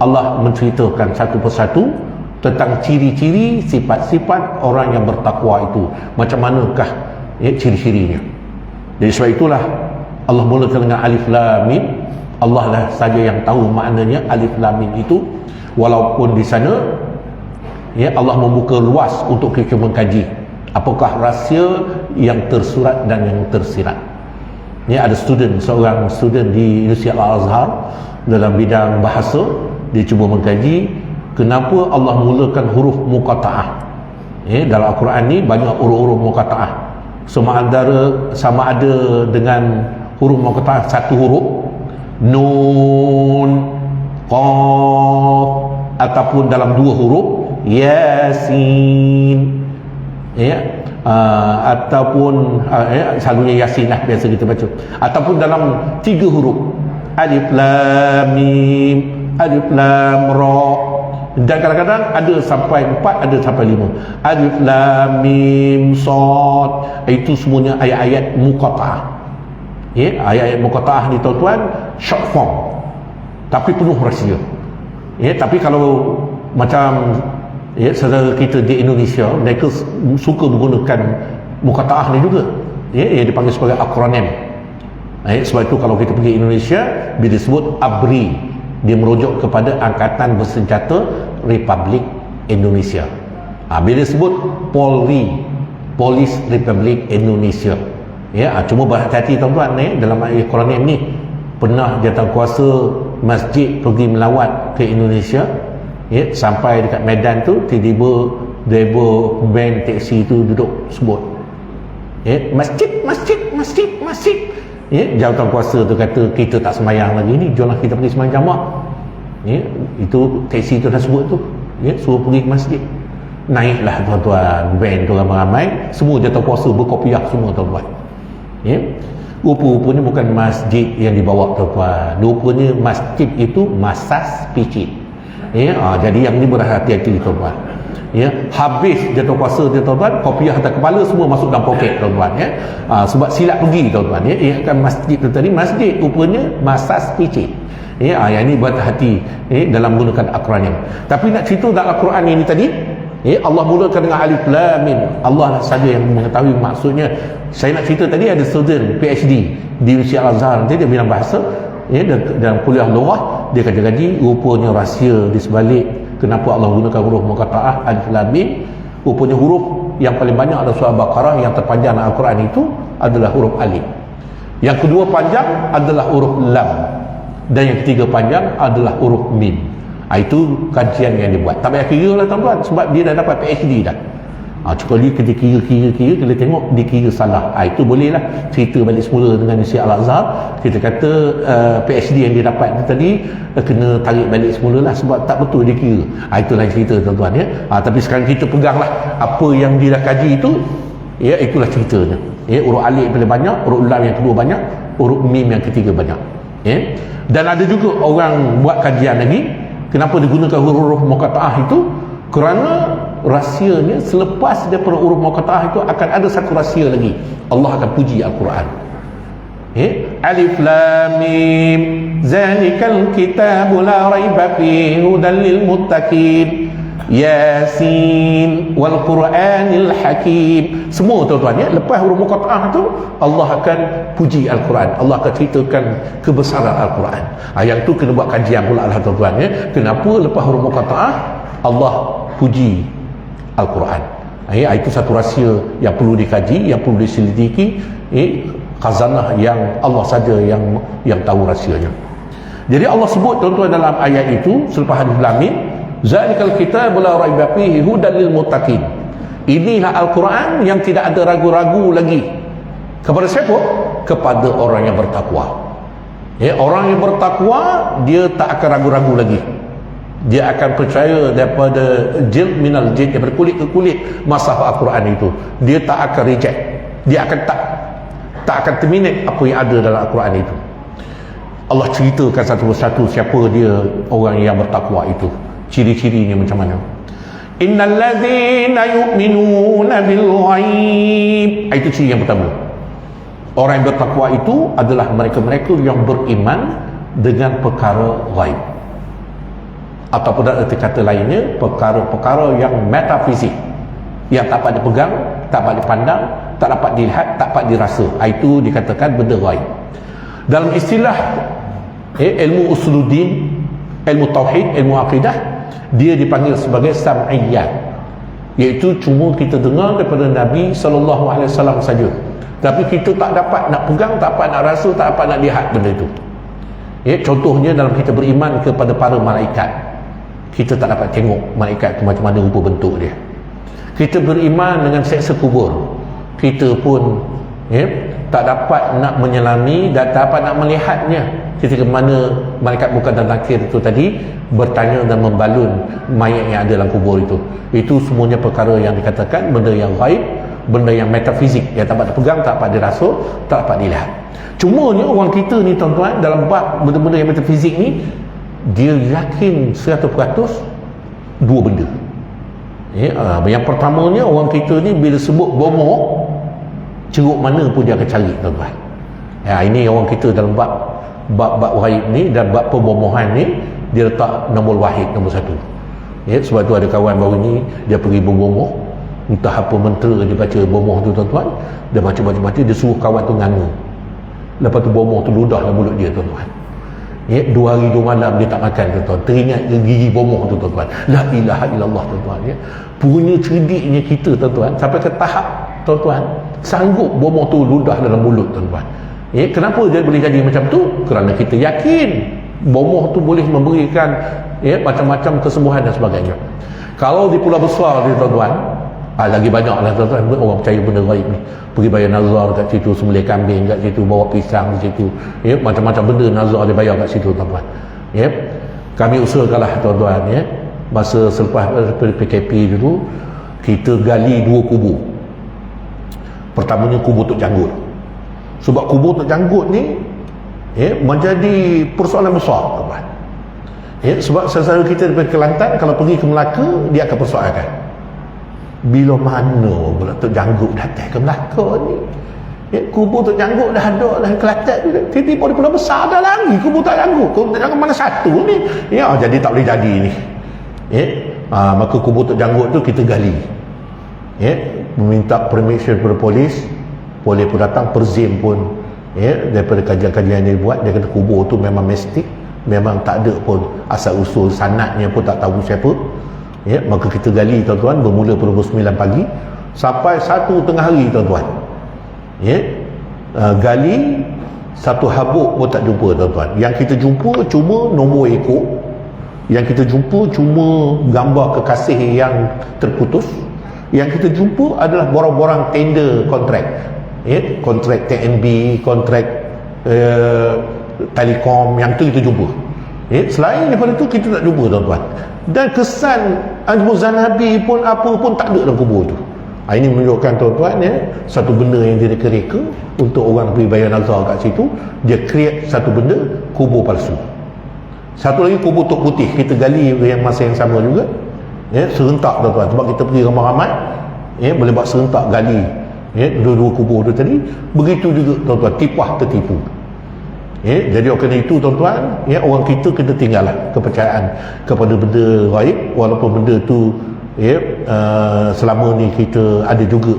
Speaker 1: Allah menceritakan satu persatu tentang ciri-ciri, sifat-sifat orang yang bertakwa itu. Macam manakah ciri-cirinya. Jadi sebab itulah Allah mulakan dengan Alif Lam Mim. Allah lah saja yang tahu maknanya Alif Lam Mim itu. Walaupun di sana Allah membuka luas untuk kita mengkaji apakah rahsia yang tersurat dan yang tersirat. Ni ada seorang student di Universiti Al-Azhar dalam bidang bahasa. Dia cuba mengkaji kenapa Allah mulakan huruf muqatta'ah. Dalam Al-Quran ni banyak huruf-huruf muqatta'ah. Sama ada dengan huruf muqatta'ah satu huruf, nun, qaf, ataupun dalam dua huruf, yasin, ataupun selalunya yasin lah biasa kita baca, ataupun dalam tiga huruf, alif lam mim, alif lam ra, dan kadang-kadang ada sampai 4, ada sampai 5, alif lam mim sad. Itu semuanya ayat-ayat muqatta'ah. Ayat-ayat muqatta'ah ni tuan-tuan short form tapi penuh rahsia. Tapi kalau macam saudara kita di Indonesia, mereka suka menggunakan muqatta'ah ni juga, yang dipanggil sebagai akronim. Sebab itu kalau kita pergi Indonesia, bila disebut ABRI, dia merujuk kepada Angkatan Bersenjata Republik Indonesia. Bila disebut Polri, Polis Republik Indonesia. Cuma berhati-hati tuan-tuan, dalam akronim ni pernah jawatankuasa masjid pergi melawat ke Indonesia, sampai dekat Medan tu, tiba-tiba driver van teksi tu duduk sebut masjid, masjid, masjid, masjid. Jawatankuasa tu kata kita tak semayang lagi ni, jomlah kita pergi semayang jamak. Itu teksi tu dah sebut tu, suruh pergi ke masjid. Naiklah tuan-tuan van tu ramai-ramai, semua jawatankuasa berkopiah semua tuan-tuan. Rupa-rupanya bukan masjid yang dibawa tuan-tuan, rupanya masjid itu masas picit. Jadi yang ni berhati-hati tuan-tuan. Habis jawatankuasa dia tuan-tuan, kopiah atas kepala semua masuk dalam poket tuan-tuan. Sebab silap pergi tuan-tuan. Kan masjid tu tadi, masjid rupanya masas picit. Yang ni berhati-hati dalam menggunakan akronim. Tapi nak cerita dalam Al-Quran ini tadi, Allah mulakan dengan alif lam mim. Allah saja yang mengetahui maksudnya. Saya nak cerita tadi, ada student PhD di Universiti Al-Azhar, nanti dia bilang bahasa, dalam kuliah lughah, dia kaji-kaji rupanya rahsia di sebalik kenapa Allah gunakan huruf muqatta'ah alif lam mim. Rupanya huruf yang paling banyak adalah surah Baqarah, yang terpanjang dalam Al-Quran itu adalah huruf alif. Yang kedua panjang adalah huruf lam, dan yang ketiga panjang adalah huruf mim. Itu kajian yang dibuat. Tak payah kira lah tuan-tuan, sebab dia dah dapat PhD dah. Sekali kita kira, kita tengok dia kira salah. Itu boleh lah cerita balik semula dengan Universiti Al-Azhar. Kita kata PhD yang dia dapat itu tadi kena tarik balik semula lah, sebab tak betul dia kira. Itulah cerita tuan-tuan. Tapi sekarang kita peganglah apa yang dia dah kaji itu, itulah ceritanya. Huruf alif paling banyak, huruf lam yang kedua banyak, huruf mim yang ketiga banyak. Dan ada juga orang buat kajian lagi, kenapa digunakan huruf muqatta'ah itu? Kerana rahsianya selepas daripada huruf muqatta'ah itu akan ada satu rahsia lagi. Allah akan puji Al-Quran. Alif lam mim zalikal kitabu la raiba fihi hudan lil muttaqin yasin wal qur'anil hakim. Semua tuan-tuan, lepas huruf muqatta'ah itu Allah akan puji Al-Quran, Allah akan ceritakan kebesaran Al-Quran. Yang tu kena buat kajian pula lah tuan-tuan. Kenapa lepas huruf muqatta'ah Allah puji Al-Quran? Itu satu rahsia yang perlu dikaji, yang perlu diselidiki. Khazanah yang Allah saja yang tahu rahsianya. Jadi Allah sebut tuan-tuan dalam ayat itu selepas alif lam mim, zalikal kitabu la raiba fihi hudan lil muttaqin. Inilah Al-Quran yang tidak ada ragu-ragu lagi. Kepada siapa? Kepada orang yang bertakwa. Orang yang bertakwa, dia tak akan ragu-ragu lagi. Dia akan percaya daripada jild minal jild, daripada kulit ke kulit masah Al-Quran itu. Dia tak akan reject. Dia akan tak akan terminate apa yang ada dalam Al-Quran itu. Allah ceritakan satu persatu siapa dia orang yang bertakwa itu, ciri-cirinya macam mana. Innal ladzina yu'minuna bil ghaib. Itu ciri yang pertama. Orang yang bertakwa itu adalah mereka-mereka yang beriman dengan perkara ghaib, ataupun dalam arti kata lainnya perkara-perkara yang metafisik, yang tak dapat dipegang, tak dapat dipandang, tak dapat dilihat, tak dapat dirasa. Itu dikatakan benda ghaib. Dalam istilah ilmu usuluddin, ilmu tauhid, ilmu akidah, dia dipanggil sebagai sam'iyat. iaitu cuma kita dengar daripada Nabi SAW saja, tapi kita tak dapat nak pegang, tak dapat nak rasa, tak dapat nak lihat benda itu. Contohnya dalam kita beriman kepada para malaikat, kita tak dapat tengok malaikat itu macam mana rupa bentuk dia. Kita beriman dengan seksa kubur, kita pun tak dapat nak menyelami dan tak dapat nak melihatnya ketika mana malaikat bukan dan nakir itu tadi bertanya dan membalun mayat yang ada dalam kubur itu. Itu semuanya perkara yang dikatakan benda yang gaib, benda yang metafizik, yang tak dapat dipegang, tak dapat dirasa, tak dapat dilihat. Cumanya orang kita ni tuan-tuan, dalam bab benda-benda yang metafizik ni, dia yakin 100% dua benda. Yang pertamanya, orang kita ni bila sebut bomoh, ceruk mana pun dia akan cari, tuan-tuan. Ini orang kita dalam bab gaib ni dan bab pembomohan ni, dia letak nombor wahid, nombor 1. Sebab tu ada kawan baru ni, dia pergi berbomoh, entah apa mentera dia baca bomoh tu, tuan-tuan, dia baca, dia suruh kawan tu nganga. Lepas tu bomoh tu ludah dalam mulut dia, tuan-tuan. 2 hari 2 malam dia tak makan, tuan-tuan, teringat gigi bomoh tu, tuan-tuan. La ilaha illallah, tuan-tuan. Punya cerdiknya kita, tuan-tuan, sampai ke tahap, tuan-tuan, sanggup bomoh tu ludah dalam mulut, tuan-tuan. Kenapa dia boleh jadi macam tu? Kerana kita yakin bomoh tu boleh memberikan macam-macam kesembuhan dan sebagainya. Kalau di Pulau Besar ni, tuan-tuan, lagi banyak lah, tuan-tuan, orang percaya benda gaib ni. Pergi bayar nazar kat situ, sembelih kambing kat situ, bawa pisang di situ, macam-macam benda nazar dia bayar kat situ, tuan-tuan. Kami usahakanlah, tuan-tuan, masa selepas PKP dulu, kita gali 2 kubur. Pertamanya kubur Tok Janggut. Sebab kubur Tok Janggut ni menjadi persoalan besar, tuan-tuan. Sebab saudara kita daripada Kelantan, kalau pergi ke Melaka, dia akan persoalkan, bila mana pula Tok Janggut datang ke Melaka ni? Kubur Tok Janggut dah ada dalam Kelantan tu, tiba-tiba di Pulau Besar dah lagi kubur Tok Janggut. Kubur Tok Janggut mana satu ni? Jadi tak boleh jadi ni. Maka kubur Tok Janggut tu kita gali, meminta permission kepada polis pun datang, Perzim pun daripada kajian-kajian yang dibuat, dia kata kubur tu memang mistik, memang tak ada pun asal usul sanadnya pun tak tahu siapa. Maka kita gali, tuan-tuan, bermula pukul 9 pagi sampai 1 tengah hari, tuan-tuan. Gali 1 habuk pun tak jumpa, tuan-tuan. Yang kita jumpa cuma nombor ekor, yang kita jumpa cuma gambar kekasih yang terputus, yang kita jumpa adalah borang-borang tender kontrak, kontrak TNB, kontrak Telekom, yang tu kita jumpa. Selain daripada tu kita tak jumpa, tuan-tuan. Dan kesan Al-Muzanabi pun apa pun tak ada dalam kubur tu. Ini menunjukkan, tuan-tuan, satu benda yang dia reka-reka untuk orang pergi bayar nazar kat situ. Dia create satu benda, kubur palsu. Satu lagi kubur Tok Putih, kita gali yang masa yang sama juga, serentak, tuan-tuan. Sebab kita pergi ramai-ramai, boleh buat serentak gali dua-dua kubur tu tadi. Begitu juga, tuan-tuan, tipah tertipu. Jadi kerana itu, tuan-tuan, orang kita kena tinggallah kepercayaan kepada benda gaib, walaupun benda tu selama ni kita ada juga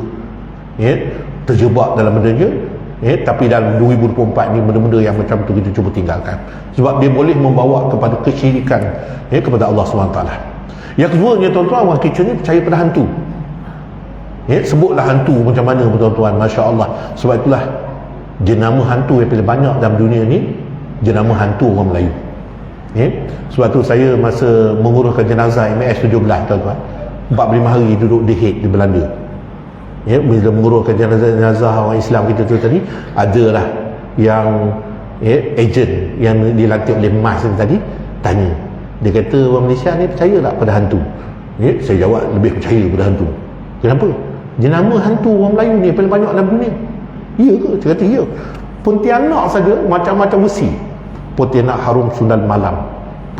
Speaker 1: terjebak dalam benda je, tapi dalam 2024 ni benda-benda yang macam tu kita cuba tinggalkan, sebab dia boleh membawa kepada kesyirikan kepada Allah SWT. Yang keduanya, tuan-tuan, orang kita ni percaya pada hantu. Sebutlah hantu macam mana, tuan-tuan, Masya Allah. Sebab itulah jenama hantu yang paling banyak dalam dunia ni, jenama hantu orang Melayu. Sebab tu saya masa menguruskan jenazah MAS-17, tuan-tuan, 45 hari duduk di Hague, di Belanda. Bila menguruskan jenazah orang Islam kita tu tadi, adalah yang ejen yang dilantik oleh MAS tadi tanya, dia kata, orang Malaysia ni percaya tak pada hantu? Saya jawab, lebih percaya pada hantu. Kenapa? Jenama hantu orang Melayu ni paling banyak dalam dunia. Ya ke? Dia kata ya. Pontianak saja macam-macam besi. Pontianak Harum Sundal Malam,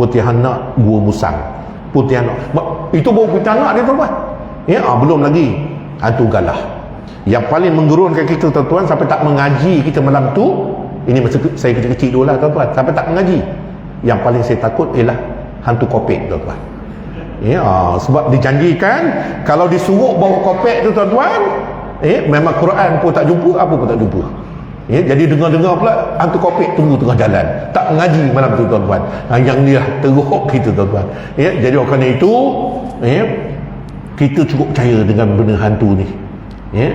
Speaker 1: Pontianak Gua Musang, Pontianak, itu baru Pontianak dia, tuan-tuan. Belum lagi hantu galah. Yang paling menggerunkan kita, tuan-tuan, sampai tak mengaji kita malam tu, ini masa saya kecil-kecil dulu lah, tuan-tuan, sampai tak mengaji, yang paling saya takut ialah hantu kopek, tuan-tuan. Sebab dijanjikan kalau disuruh bawa kopek tu, tuan-tuan, memang Quran pun tak jumpa, apa pun tak jumpa. Jadi dengar-dengar pula hantu kopek tunggu tengah jalan, tak mengaji malam tu, tuan-tuan. Yang dia teruk kita, tuan-tuan. Jadi kerana itu kita cukup percaya dengan benda hantu ni, ya.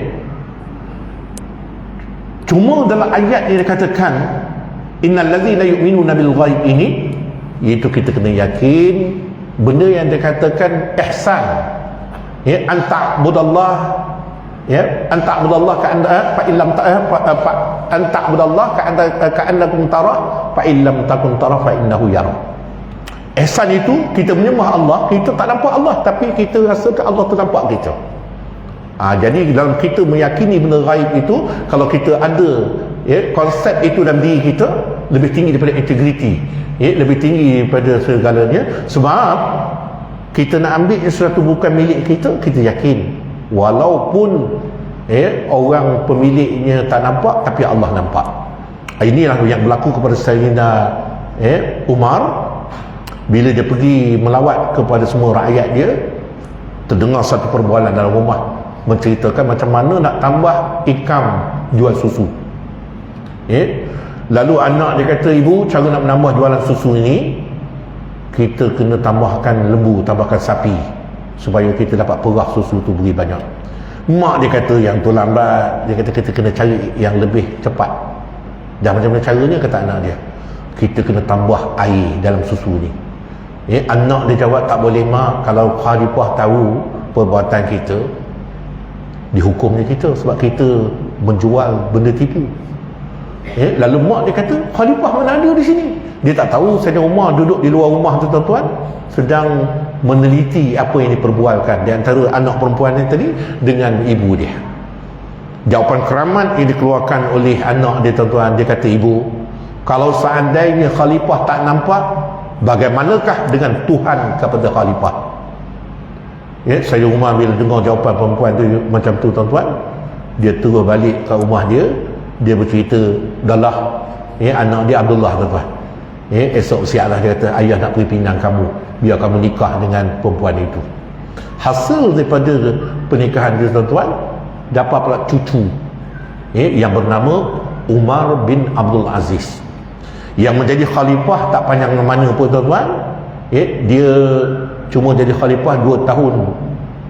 Speaker 1: Cuma dalam ayat yang dikatakan innal ladzina yu'minuna bil ghaib ini, iaitu kita kena yakin benda yang dikatakan ihsan, ya, anta'budallah, ya, anta'budallah ka'anna fa illam anta'budallah ka'annakum tara fa illam takun tara fa innahu yara. Ihsan itu kita menyembah Allah, kita tak nampak Allah tapi kita rasakan Allah ternampak kita. Jadi dalam kita meyakini benda gaib itu, kalau kita ada, ya, konsep itu dalam diri kita, lebih tinggi daripada integriti, ya, lebih tinggi daripada segalanya. Sebab kita nak ambil sesuatu bukan milik kita, kita yakin walaupun, ya, orang pemiliknya tak nampak tapi Allah nampak. Inilah yang berlaku kepada Sayyidina, ya, Umar bila dia pergi melawat kepada semua rakyat dia. Terdengar satu perbualan dalam rumah menceritakan macam mana nak tambah ikam jual susu, ya. Lalu anak dia kata, ibu, cara nak menambah jualan susu ini, kita kena tambahkan lembu, tambahkan sapi supaya kita dapat perah susu tu beri banyak. Mak dia kata yang tu lambat. Dia kata kita kena cari yang lebih cepat. Dan macam mana caranya, kata anak dia, kita kena tambah air dalam susu ni, ya. Anak dia jawab, tak boleh mak, kalau khalifah tahu perbuatan kita, dihukumnya kita sebab kita menjual benda tipu, ya. Lalu mak dia kata, khalifah mana ada di sini? Dia tak tahu Sayyidina Umar duduk di luar rumah tu, tuan-tuan, sedang meneliti apa yang diperbualkan di antara anak perempuan yang tadi dengan ibu dia. Jawapan keramat yang dikeluarkan oleh anak dia, tuan-tuan, dia kata, ibu, kalau seandainya khalifah tak nampak, bagaimanakah dengan Tuhan kepada khalifah? Ya, Sayyidina Umar bila dengar jawapan perempuan tu macam tu, tuan-tuan, dia terus balik ke rumah dia. Dia bercerita, dahlah, ya, anak dia Abdullah, tuan-tuan, ya, esok siaplah, dia kata, ayah nak pergi pinang kamu, biar kamu nikah dengan perempuan itu. Hasil daripada pernikahan dia, tuan-tuan, dapat pula cucu, ya, yang bernama Umar bin Abdul Aziz, yang menjadi khalifah tak panjang mana pun, tuan-tuan, ya. Dia cuma jadi khalifah 2 tahun,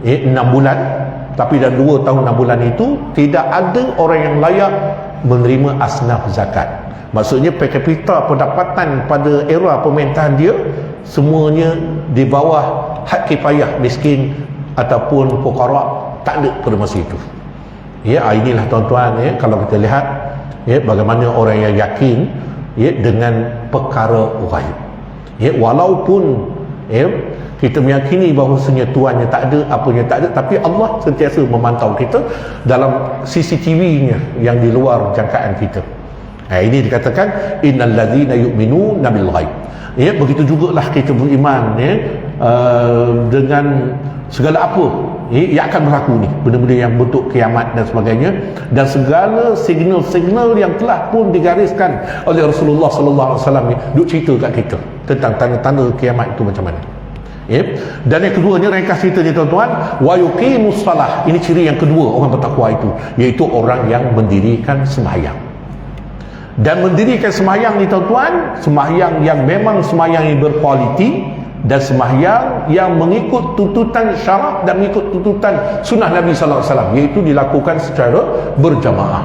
Speaker 1: ya, 6 bulan. Tapi dalam 2 tahun 6 bulan itu tidak ada orang yang layak menerima asnaf zakat. Maksudnya per kapita pendapatan pada era pemerintahan dia semuanya di bawah had kifayah miskin ataupun fuqara, tak ada pada masa itu. Ya, inilah, tuan-tuan, ya, kalau kita lihat, ya, bagaimana orang yang yakin, ya, dengan perkara ghaib, ya, walaupun, ya, kita meyakini bahawasanya Tuhan yang tak ada, apanya tak ada, tapi Allah sentiasa memantau kita dalam CCTV-nya yang di luar jangkaan kita. Ini dikatakan innal ladzina yu'minuna bil ghaib. Ya, begitu jugalah kita beriman, ya, dengan segala apa, ya, yang akan berlaku ni, benda-benda yang bentuk kiamat dan sebagainya, dan segala signal-signal yang telah pun digariskan oleh Rasulullah sallallahu alaihi wasallam ni, duk cerita kat kita tentang tanda-tanda kiamat itu macam mana. Ya. Dan yang keduanya, ringkas ceritanya, tuan-tuan, wa yuqimus salah. Ini ciri yang kedua orang bertakwa itu, iaitu orang yang mendirikan sembahyang. Dan mendirikan sembahyang ni, tuan-tuan, sembahyang yang memang sembahyang yang berkualiti, dan sembahyang yang mengikut tuntutan syarak dan mengikut tuntutan sunnah Nabi sallallahu alaihi wasallam, iaitu dilakukan secara berjamaah.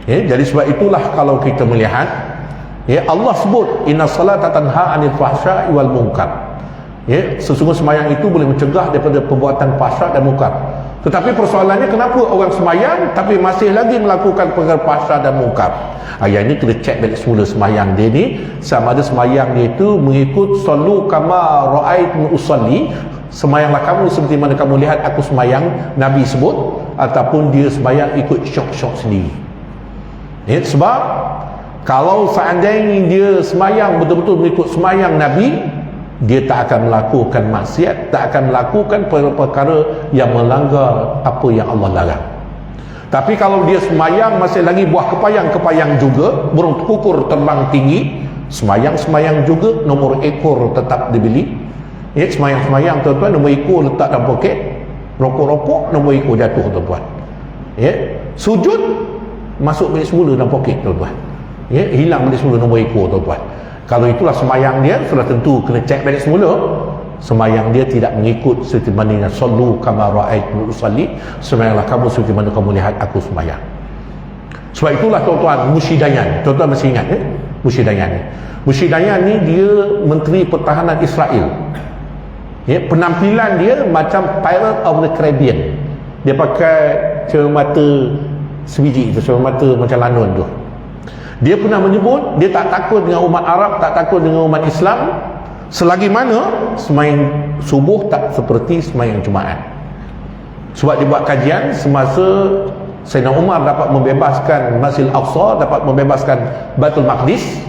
Speaker 1: Ya, jadi sebab itulah kalau kita melihat, ya, Allah sebut inna salata tanha 'anil fahsya'i wal munkar. Ya, sesungguhnya sembahyang itu boleh mencegah daripada perbuatan fahsyat dan munkar. Tetapi persoalannya, kenapa orang sembahyang tapi masih lagi melakukan perkara fahsyat dan munkar? Yang ini kena cek balik semula sembahyang dia ni, sama ada sembahyang dia itu mengikut sallu kama ra'aitni usalli, sembahyanglah kamu seperti mana kamu lihat aku sembahyang, Nabi sebut, ataupun dia sembahyang ikut syok-syok sendiri. Ya, sebab kalau seandainya dia sembahyang betul-betul mengikut sembahyang Nabi, dia tak akan melakukan maksiat, tak akan melakukan perkara yang melanggar apa yang Allah larang. Tapi kalau dia sembahyang masih lagi buah kepayang-kepayang juga, burung kukur terbang tinggi, sembahyang juga, nomor ekor tetap dibeli. Ya, sembahyang, tuan-tuan, nombor ekor letak dalam poket, rokok-rokok, nombor ekor jatuh, tuan-tuan. Ya, sujud masuk balik semula dalam poket, tuan-tuan. Ya, hilang balik semula nombor ekor, tuan-tuan. Kalau itulah sembahyang dia, sudah tentu kena cek balik semula. semayang dia tidak mengikut seperti mana sallu kama ra'aitumuni usalli, semayanglah kamu seperti mana kamu lihat aku semayang. Sebab itulah tuan-tuan, Muhyiddin Dayan, tuan-tuan masih ingat Muhyiddin Dayan ni? Muhyiddin Dayan ni dia Menteri Pertahanan Israel. Penampilan dia macam Pirate of the Caribbean. Dia pakai cermata sebiji tu, cermata macam lanun tu. Dia pernah menyebut dia tak takut dengan umat Arab, tak takut dengan umat Islam selagi mana semayang subuh tak seperti semayang Jumaat. Sebab dia buat kajian semasa Sayyidina Umar dapat membebaskan Masjid Al-Aqsa, dapat membebaskan Baitul Maqdis.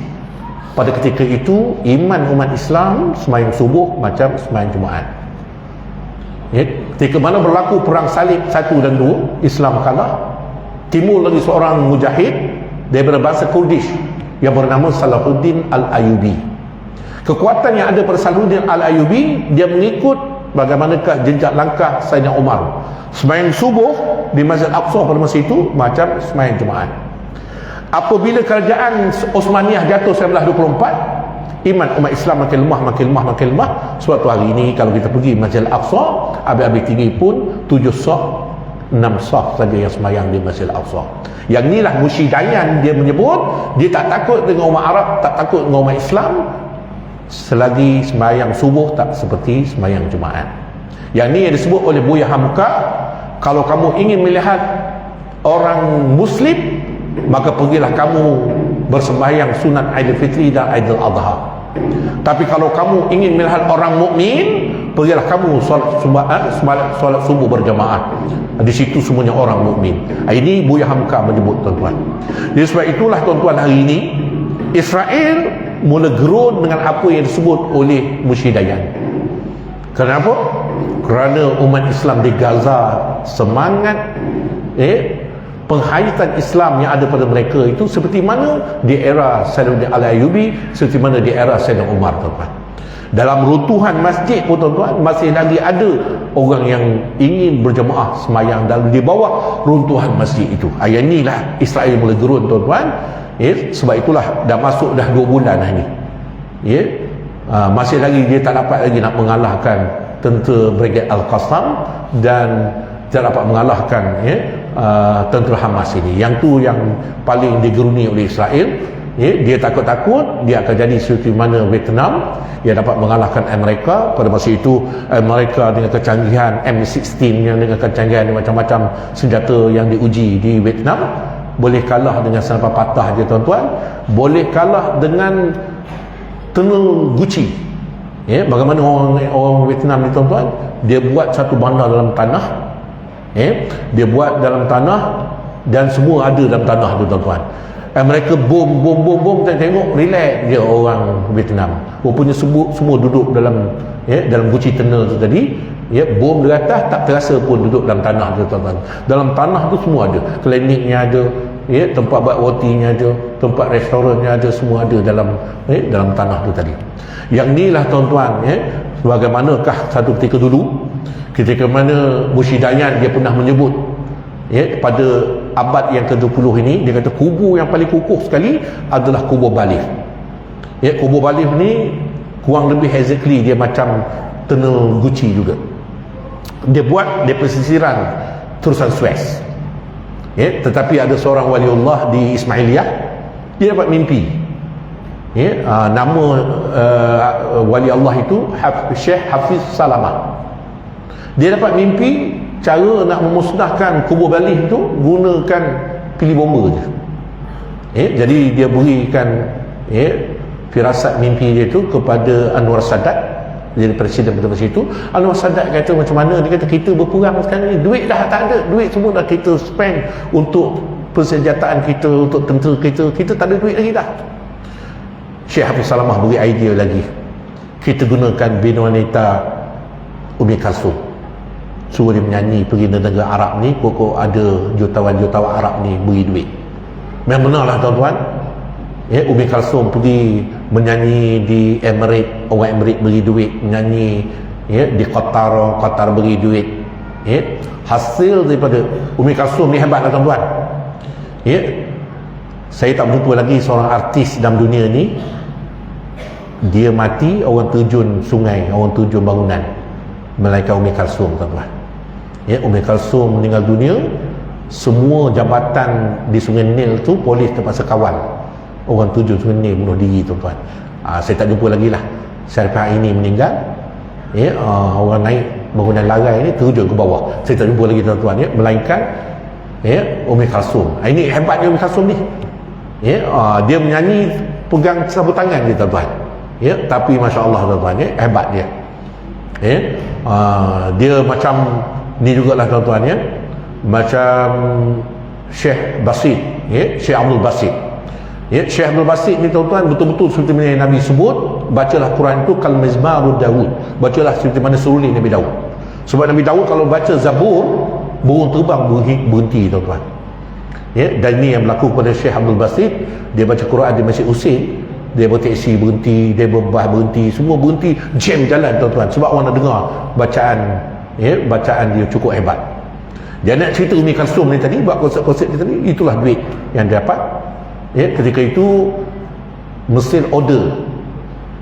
Speaker 1: Pada ketika itu iman umat Islam semayang subuh macam semayang Jumaat. Ketika mana berlaku perang salib 1 dan 2, Islam kalah. Timbul lagi seorang mujahid daripada bangsa Kurdish yang bernama Salahuddin Al-Ayyubi. Kekuatan yang ada pada Salahuddin Al-Ayyubi, dia mengikut bagaimanakah jejak langkah Sayyidina Umar. Semayang subuh di Masjid Al-Aqsa pada masa itu macam semayang Jumaat. Apabila kerajaan Osmaniyah jatuh 1924, iman umat Islam makin lemah. Suatu hari ini kalau kita pergi Masjid Al-Aqsa, habis-habis tinggi pun 7 saf, 6 saf saja yang semayang di Masjid Al-Aqsa. Yang inilah Muhyiddin Dayan, dia menyebut dia tak takut dengan umat Arab, tak takut dengan umat Islam selagi semayang subuh tak seperti semayang Jumaat. Yang ni yang disebut oleh Buya Hamka, kalau kamu ingin melihat orang Muslim, maka pergilah kamu bersembahyang sunat Aidilfitri dan Aidil Adha. Tapi kalau kamu ingin melihat orang mukmin, pergilah kamu solat subuh berjamaah. Di situ semuanya orang mukmin. Ini Buya Hamka menyebut, tuan-tuan. Jadi sebab itulah tuan-tuan, hari ini Israel mula gerun dengan apa yang disebut oleh Muhyiddin Dayan. Kenapa? Kerana umat Islam di Gaza semangat penghayatan Islam yang ada pada mereka itu seperti mana di era Salahuddin Al-Ayyubi, seperti mana di era Sayyidina Umar, tuan-tuan. Dalam runtuhan masjid pun, tuan-tuan, masih lagi ada orang yang ingin berjemaah semayang dalam di bawah runtuhan masjid itu. Ayat inilah Israel mula gerun, tuan-tuan. Sebab itulah dah masuk dah 2 bulan ini. Masih lagi dia tak dapat lagi nak mengalahkan tentera Brigade Al-Qassam dan tidak dapat mengalahkan tentera Hamas ini. Yang tu yang paling digeruni oleh Israel. Dia takut-takut dia akan jadi seperti mana Vietnam yang dapat mengalahkan Amerika. Pada masa itu Amerika dengan kecanggihan M16 yang dengan kecanggihan macam-macam senjata yang diuji di Vietnam, boleh kalah dengan senapan patah je, tuan-tuan. Boleh kalah dengan tunnel Gucci. Bagaimana orang Vietnam ni, tuan-tuan, dia buat satu bandar dalam tanah. Dia buat dalam tanah dan semua ada dalam tanah tu, tuan-tuan. Mereka bom, tengok relax je orang Vietnam. Rupanya semua duduk dalam dalam Gucci tunnel tu tadi. Bom di atas tak terasa pun duduk dalam tanah tu, tuan-tuan. Dalam tanah tu semua ada. Kliniknya ada, tempat buat rotinya ada, tempat restorannya ada, semua ada dalam tanah tu tadi. Yang inilah, tuan-tuan, bagaimanakah satu ketika dulu, ketika mana Muhyiddin Dayan dia pernah menyebut pada abad yang ke-20 ini, dia kata kubur yang paling kukuh sekali adalah kubur Balif. Kubur Balif ni kurang lebih exactly dia macam tunnel Gucci juga. Dia buat di pesisiran terusan Suez. Tetapi ada seorang waliullah di Ismailiyah, dia dapat mimpi. Nama wali Allah itu Syekh Hafiz Salamah. Dia dapat mimpi cara nak memusnahkan kubur Balif itu gunakan pilih bomba je. Jadi dia berikan firasat mimpi dia itu kepada Anwar Sadat, jadi presiden pada masa itu. Anwar Sadat kata macam mana? Dia kata kita berperang sekarang ni, duit dah tak ada, duit semua dah kita spend untuk persenjataan kita, untuk tentera kita tak ada duit lagi dah. Syekh Hafiz Salamah beri idea lagi, kita gunakan bina wanita Umi Kalsum, suruh dia menyanyi pergi negara Arab ni, pokok ada jutawan-jutawan Arab ni beri duit. Memang benarlah, tuan-tuan. Umi Kalsum pergi menyanyi di Emirates, orang Emirates beri duit, menyanyi di Qatar beri duit. Hasil daripada Umi Kalsum ni hebatlah, tuan-tuan. Saya tak berjumpa lagi seorang artis dalam dunia ni dia mati, orang terjun sungai, orang terjun bangunan, melainkan Ummi Kalsum, tuan-tuan. Ya, Ummi Kalsum meninggal dunia, semua jambatan di Sungai Nil tu polis terpaksa kawal orang terjun Sungai Nil bunuh diri, tuan-tuan. Saya tak jumpa lagi lah siapa ini meninggal. Ya, orang naik bangunan larai ni terjun ke bawah, saya tak jumpa lagi, tuan-tuan. Ya, melainkan ya, Ummi Kalsum. Ini hebatnya Ummi Kalsum ni. Ya, dia menyanyi pegang sapu tangan dia, tuan-tuan. Ya, tapi masya-Allah, tuan-tuan, ya, hebat dia. Ya, dia macam ni jugalah, tuan-tuan, ya, macam Syekh Basit, ya, Syekh Abdul Basit. Ya, Syekh Abdul Basit ni, tuan-tuan, betul-betul seperti mana Nabi sebut, bacalah Quran itu kal mizmarud Daud, bacalah seperti mana seruling Nabi Daud. Sebab Nabi Daud kalau baca Zabur, burung terbang berhenti, tuan-tuan. Ya, dan ini yang berlaku kepada Syekh Abdul Basit. Dia baca Quran di Masjid Husin, dia berteksi berhenti, dia berbah berhenti, semua berhenti, jam jalan, tuan-tuan, sebab orang nak dengar bacaan, ya, bacaan dia cukup hebat. Dia nak cerita Ummi Kalsum ni tadi, buat konsep-konsep ni tadi, itulah duit yang dia dapat. Ya, ketika itu Mesir order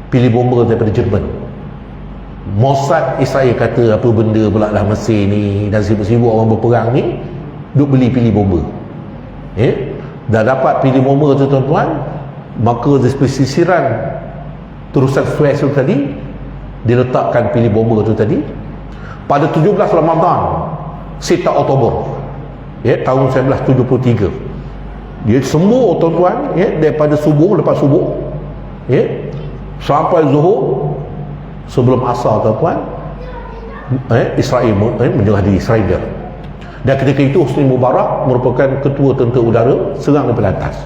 Speaker 1: pilih bomber daripada Jerman. Mossad Israel kata apa benda pula lah Mesir ni, dan sibuk-sibuk orang berperang ni duk beli pilih bomber. Ya, dah dapat pilih bomber tu, tuan-tuan, maka di pesisiran terusan Suez tu tadi diletakkan pilih bomber tu tadi pada 17 Ramadan 1 Oktober, ya, tahun 1973. Dia semua, tuan-tuan, ya, daripada subuh, lepas subuh, ya, sampai zuhur, sebelum asar, tuan-tuan, Israel menyerah diri, surrender. Dan ketika itu Hosni Mubarak merupakan ketua tentera udara, serang daripada atas.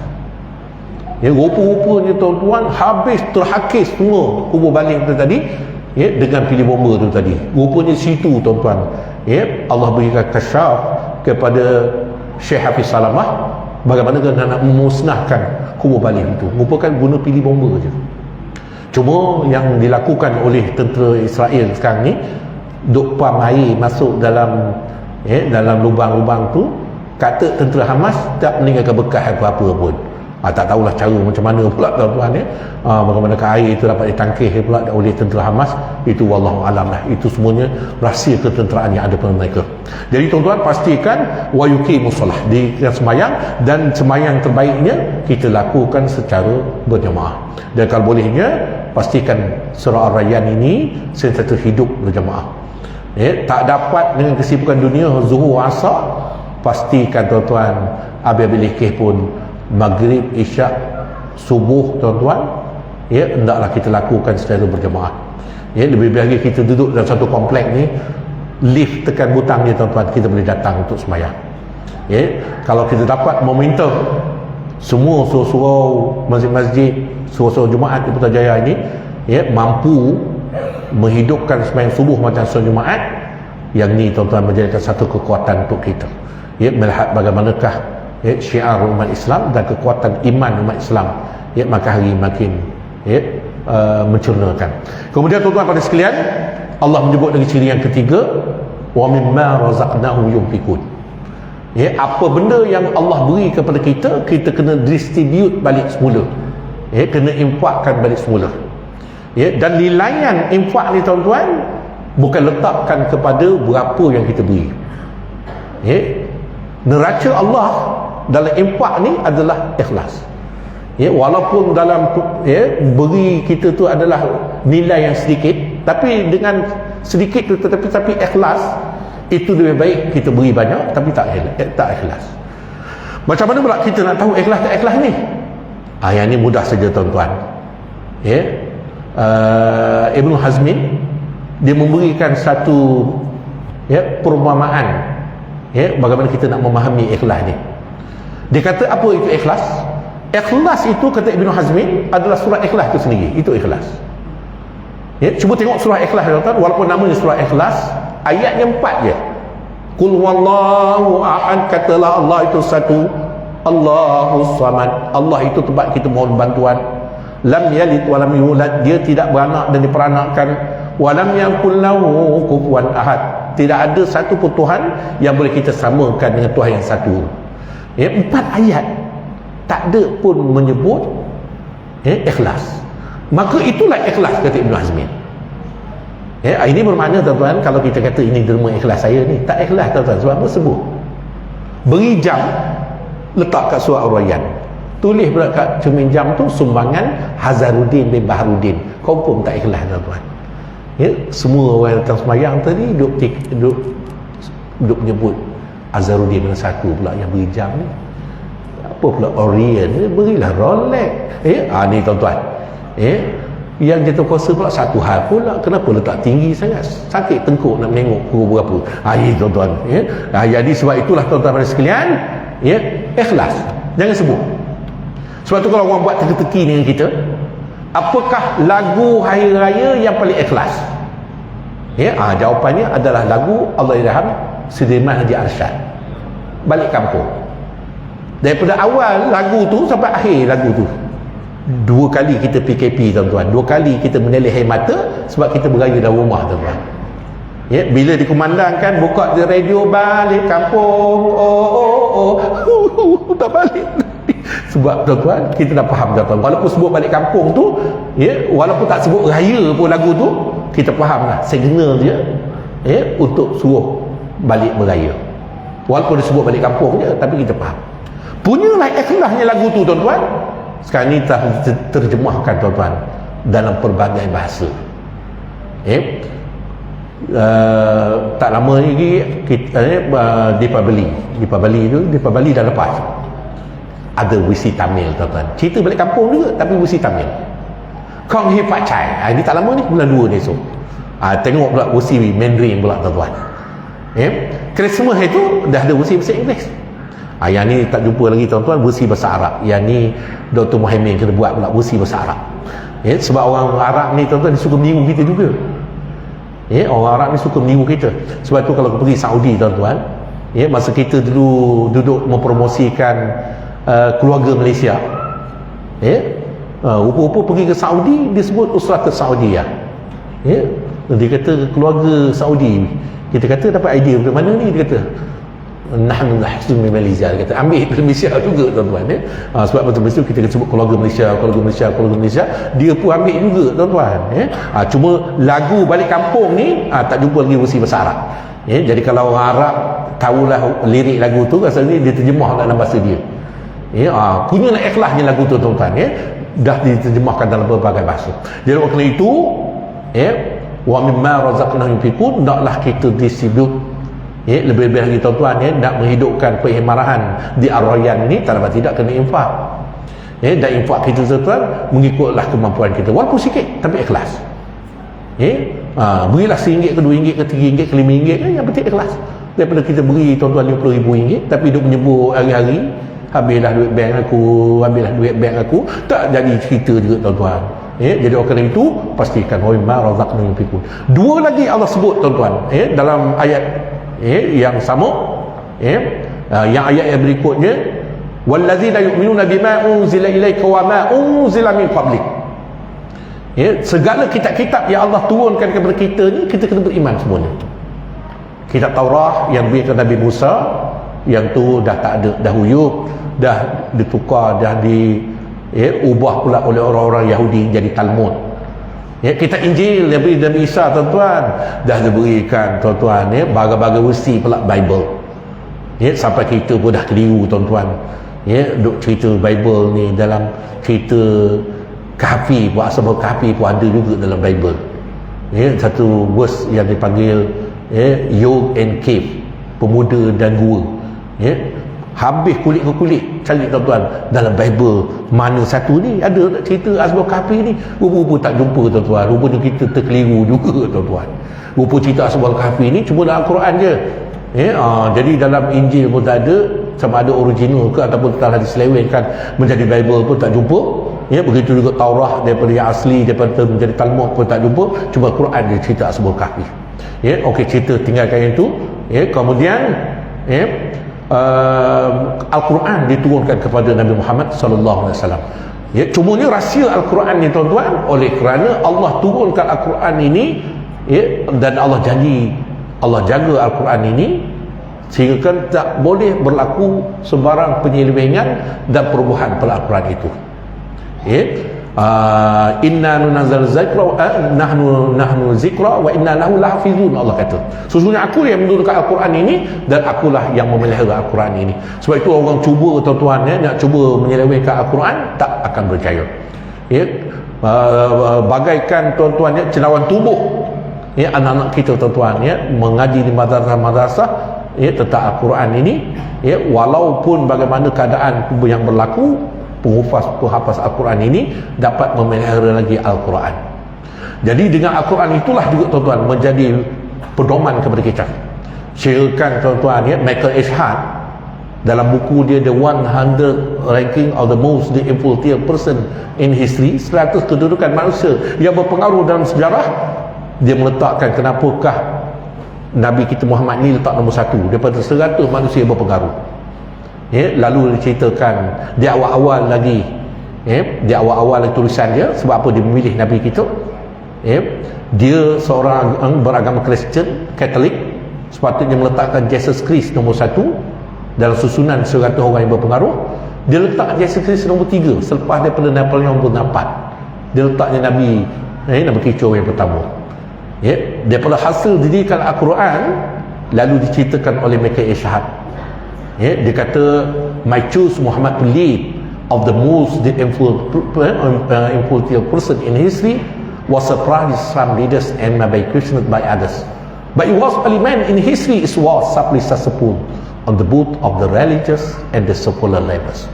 Speaker 1: Ya, rupa-rupanya, tuan-tuan, habis terhakis semua kubur baling tu tadi, ya, dengan pilih bomber tu tadi. Rupanya situ, tuan-tuan, ya, Allah berikan kasyaf kepada Syekh Hafiz Salamah bagaimana dia nak memusnahkan kubur baling itu. Merupakan guna pilih bomber je. Cuma yang dilakukan oleh tentera Israel sekarang ni, duk pam air masuk dalam, ya, dalam lubang-lubang tu, kata tentera Hamas tak meninggalkan bekas apa-apa pun. Tak tahulah cara macam mana pula, tuan-tuan, ya, bagaimana air itu dapat ditangkis pula oleh tentera Hamas, itu wallahu alam lah. Itu semuanya rahsia ketenteraan yang ada pada mereka. Jadi, tuan-tuan, pastikan wa yuqimus solah, di semayang, dan semayang terbaiknya kita lakukan secara berjamaah. Dan kalau bolehnya pastikan surah Ar-Rayyan ini sentiasa hidup berjamaah. Ya, tak dapat dengan kesibukan dunia zuhur asar, pastikan, tuan-tuan, abi-abi lekeh pun maghrib, isyak, subuh, tuan-tuan, ya, hendaklah kita lakukan secara berjamaah. Ya, lebih lagi kita duduk dalam satu komplek ni, lift tekan butang dia, tuan-tuan, kita boleh datang untuk sembahyang. Ya, kalau kita dapat momentum semua surau-surau masjid-masjid, surau-surau Jumaat di Putrajaya ini, ya, mampu menghidupkan sembahyang subuh macam surau Jumaat, yang ni, tuan-tuan, menjadikan satu kekuatan untuk kita. Ya, melihat bagaimanakah, ya, syiar umat Islam dan kekuatan iman umat Islam, ya, maka hari makin, ya, mencernakan. Kemudian, tuan-tuan pada sekalian, Allah menyebut lagi ciri yang ketiga, wa mimma razaqnahum yunfiqun. Ya, apa benda yang Allah beri kepada kita, kita kena distribute balik semula. Ya, kena infakkan balik semula. Ya, dan nilaian infak ni, tuan-tuan, bukan letakkan kepada berapa yang kita beri. Ya, neraca Allah dalam infak ni adalah ikhlas. Ya, walaupun dalam, ya, beri kita tu adalah nilai yang sedikit, tapi dengan sedikit tu tapi ikhlas, itu lebih baik kita beri banyak tapi tak ikhlas. Macam mana pula kita nak tahu ikhlas tak ikhlas ni? Yang ni mudah saja, tuan-tuan. Ya, Ibn Hazmin dia memberikan satu, ya, perumpamaan, ya, bagaimana kita nak memahami ikhlas ni. Dia kata apa itu ikhlas? Ikhlas itu, kata Ibn Hazmin, adalah surah ikhlas itu sendiri. Itu ikhlas. Ya, cuba tengok surah ikhlas, tuan-tuan, walaupun namanya surah ikhlas, ayatnya 4 je. Qul wallahu ahad, katalah Allah itu satu, Allahus samad, Allah itu tempat kita mohon bantuan. Lam yalid wa lam yulad, dia tidak beranak dan diperanakkan. Wa lam yakul lahu kufuwan ahad, tidak ada satu pun Tuhan yang boleh kita samakan dengan Tuhan yang satu. Ya, 4 ayat tak ada pun menyebut, ya, ikhlas. maka itulah ikhlas, kata Ibn Hazmin. Ini bermakna tuan-tuan, kalau kita kata ini derma ikhlas saya ni, tak ikhlas tuan-tuan. Sebab apa? Sebut beri jam, letak kat surat Ar-Rayyan, tulis pula kat cermin jam tu sumbangan Hazaruddin bin Baharuddin. Confirm tak ikhlas tuan-tuan. Semua orang datang semayang tadi duduk menyebut Hazaruddin dengan satu pula yang beri jam ni. Apa pula Orient ni, berilah Rolex. Ni tuan-tuan, yang jatuh kuasa pula satu hal pula, kenapa letak tinggi sangat, sakit tengkuk nak menengok pukul berapa. Ini tuan-tuan, jadi sebab itulah tuan-tuan sekalian, ikhlas jangan sebut. Sebab tu kalau orang buat teka-teki dengan kita, apakah lagu hari raya yang paling ikhlas? Jawapannya adalah lagu Allahyarham Sudirman Haji Arsyad, Balik Kampung. Daripada awal lagu tu sampai akhir lagu tu, 2 kali kita PKP tuan-tuan, 2 kali kita menelih air mata sebab kita beraya dalam rumah tuan-tuan. Bila dikumandangkan, buka di radio Balik Kampung, tak balik. Sebab tuan-tuan, kita dah faham tuan-tuan, walaupun sebut Balik Kampung tu, walaupun tak sebut raya pun lagu tu, kita faham lah signal dia untuk suruh balik beraya. Walaupun dia sebut Balik Kampung je, tapi kita faham. Punyalah ikhlasnya lagu tu tuan-tuan. Sekarang ni telah terjemahkan tuan-tuan dalam pelbagai bahasa. Tak lama lagi kita, Deepavali dah lepas. Ada versi Tamil tuan-tuan, cerita Balik Kampung juga tapi versi Tamil. Kong Hi Pak Chai, ini tak lama ni, bulan 2 ni esok. Tengok pula versi Mandarin pula tuan-tuan. Christmas itu dah ada versi bahasa Inggeris. Yang ni tak jumpa lagi tuan-tuan, versi bahasa Arab. Yang ni Dr. Muhammad kena buat pula versi bahasa Arab. Sebab orang Arab ni tuan-tuan, dia suka meniru kita juga. Orang Arab ni suka meniru kita. Sebab tu kalau pergi Saudi tuan-tuan, masa kita dulu duduk mempromosikan keluarga Malaysia, rupa-rupa pergi ke Saudi, dia sebut Usrat Saudiyah. Dia kata keluarga Saudi. Kita kata dapat idea dari mana ni? Dia kata nahnu nahsun min Malaysia. Dia kata ambil dari Malaysia juga tuan-tuan. Sebab betul-betul kita sebut keluarga Malaysia, dia pun ambil juga tuan-tuan. Cuma lagu Balik Kampung ni tak jumpa lagi versi bahasa Arab. Jadi kalau orang Arab tahulah lirik lagu tu, rasanya dia terjemah dalam bahasa dia. Punyalah ikhlasnya lagu tu tuan-tuan, dah diterjemahkan dalam berbagai bahasa. Jadi oleh kerana itu, wa mimma razaqnahum yunfiqun, naklah kita distribute lebih-lebih lagi tuan-tuan, nak menghidupkan perkhidmatan di Ar-Rayyan ni, tak dapat tidak kena infak. Dan infak kita tuan-tuan mengikutlah kemampuan kita, walaupun sikit tapi ikhlas. Berilah RM1 ke RM2 ke RM3 ke RM5, yang penting ikhlas. Daripada kita beri tuan-tuan RM50,000 tapi duk menyebut hari-hari, habislah duit bank aku, tak jadi cerita juga tuan-tuan. Jadi oleh kerana itu, pastikan wa mimma razaqnahum yunfiqun. 2 lagi Allah sebut tuan-tuan, dalam ayat yang sama, yang ayat yang berikutnya, wallazina yu'minuna bima unzila ilaika wa ma unzila min qablik. Segala kitab-kitab yang Allah turunkan kepada kita ni, kita kena beriman semuanya. Kitab Taurat yang diberikan Nabi Musa, yang tu dah tak ada, dah huyuk, dah ditukar, dah diubah pula oleh orang-orang Yahudi jadi Talmud. Kitab Injil yang beri Nabi Isa tuan-tuan, dah diberikan tuan-tuan, bagai-bagai versi pula Bible. Sampai kita pun dah keliru tuan-tuan, duk cerita Bible ni dalam cerita Kahfi pun, Ashabul Kahfi pun ada juga dalam Bible. Satu verse yang dipanggil Yog and Cave, pemuda dan gua. Habis kulit ke kulit cari tuan-tuan dalam Bible, mana satu ni ada cerita Ashabul Kahfi ni, rupa-rupa tak jumpa tuan-tuan. Rupanya kita terkeliru juga tuan-tuan. Rupa cerita Ashabul Kahfi ni cuma dalam Al-Quran je. Jadi dalam Injil pun tak ada, sama ada original ke ataupun telah diselewengkan menjadi Bible pun tak jumpa. Begitu juga Taurat daripada yang asli, daripada menjadi Talmud pun tak jumpa. Cuma Quran dia cerita Ashabul Kahfi. Okey, cerita tinggalkan yang itu. Kemudian Al-Quran diturunkan kepada Nabi Muhammad sallallahu alaihi wasallam. Cuma ni rahsia Al-Quran ni tuan-tuan, oleh kerana Allah turunkan Al-Quran ini, dan Allah janji, Allah jaga Al-Quran ini sehingga kan tak boleh berlaku sebarang penyelewengan dan perubahan pada Al-Quran itu. Inna nunazzal zikra nahnu zikra wa inna lahu lahafizun. Allah kata, sesungguhnya aku yang menurunkan Al-Quran ini dan akulah yang memelihara Al-Quran ini. Sebab itu orang cuba, tuan-tuan, nak cuba menyelewengkan Al-Quran, tak akan berjaya. Bagaikan, tuan-tuan, cendawan tubuh anak-anak kita, tuan-tuan, mengaji di madrasah tentang Al-Quran ini, walaupun bagaimana keadaan yang berlaku, penghafaz Al-Quran ini dapat memelihara lagi Al-Quran. Jadi dengan Al-Quran itulah juga, tuan-tuan, menjadi pedoman kepada kita. Syirkan, tuan-tuan, Michael H. Hart dalam buku dia The 100 Ranking of the Most Influential Person in History, 100 kedudukan manusia yang berpengaruh dalam sejarah, dia meletakkan kenapakah Nabi kita Muhammad ni letak nombor 1 daripada 100 manusia yang berpengaruh. Lalu diceritakan di awal-awal lagi, di awal-awal tulisan dia, sebab apa dia memilih Nabi kita. Dia seorang beragama Kristian, Katolik, sepatutnya meletakkan Jesus Christ nombor 1 dalam susunan 100 orang yang berpengaruh. Dia letak Jesus Christ nombor 3 selepas daripada Napoleon Bonaparte. Dia letaknya Nabi kicau yang pertama. Daripada hasil didikan Al-Quran, lalu diceritakan oleh Michael H. Hart. Dia kata, my choice Muhammad to lead of the most influential person in history was surprised some readers and may be questioned by others, but it was only man in history is was subtly successful on the both of the religious and the secular levels.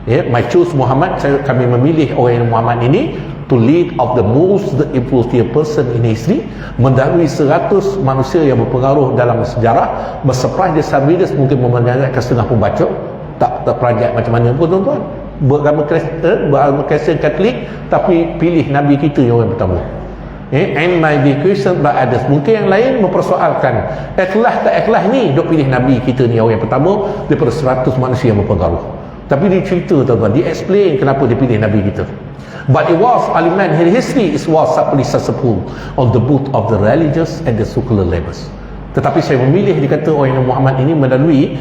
Speaker 1: My choice Muhammad, kami memilih orang Muhammad ini to lead of the most influential person in history, mendahului 100 manusia yang berpengaruh dalam sejarah. Bersurprise dia some readers, mungkin memenangkan setengah pembaca tak terperanjat macam mana pun, tuan-tuan, beragama Kristian Katolik, tapi pilih Nabi kita yang orang pertama. And my be questioned by others, mungkin yang lain mempersoalkan ikhlas tak ikhlas ni dok pilih Nabi kita ni orang yang pertama daripada 100 manusia yang berpengaruh. Tapi dia cerita, tuan-tuan, dia explain kenapa dia pilih Nabi kita. But it was aliman in history is was subtly successful on the both of the religious and the secular levels. Tetapi saya memilih, dikata orang yang Muhammad ini melalui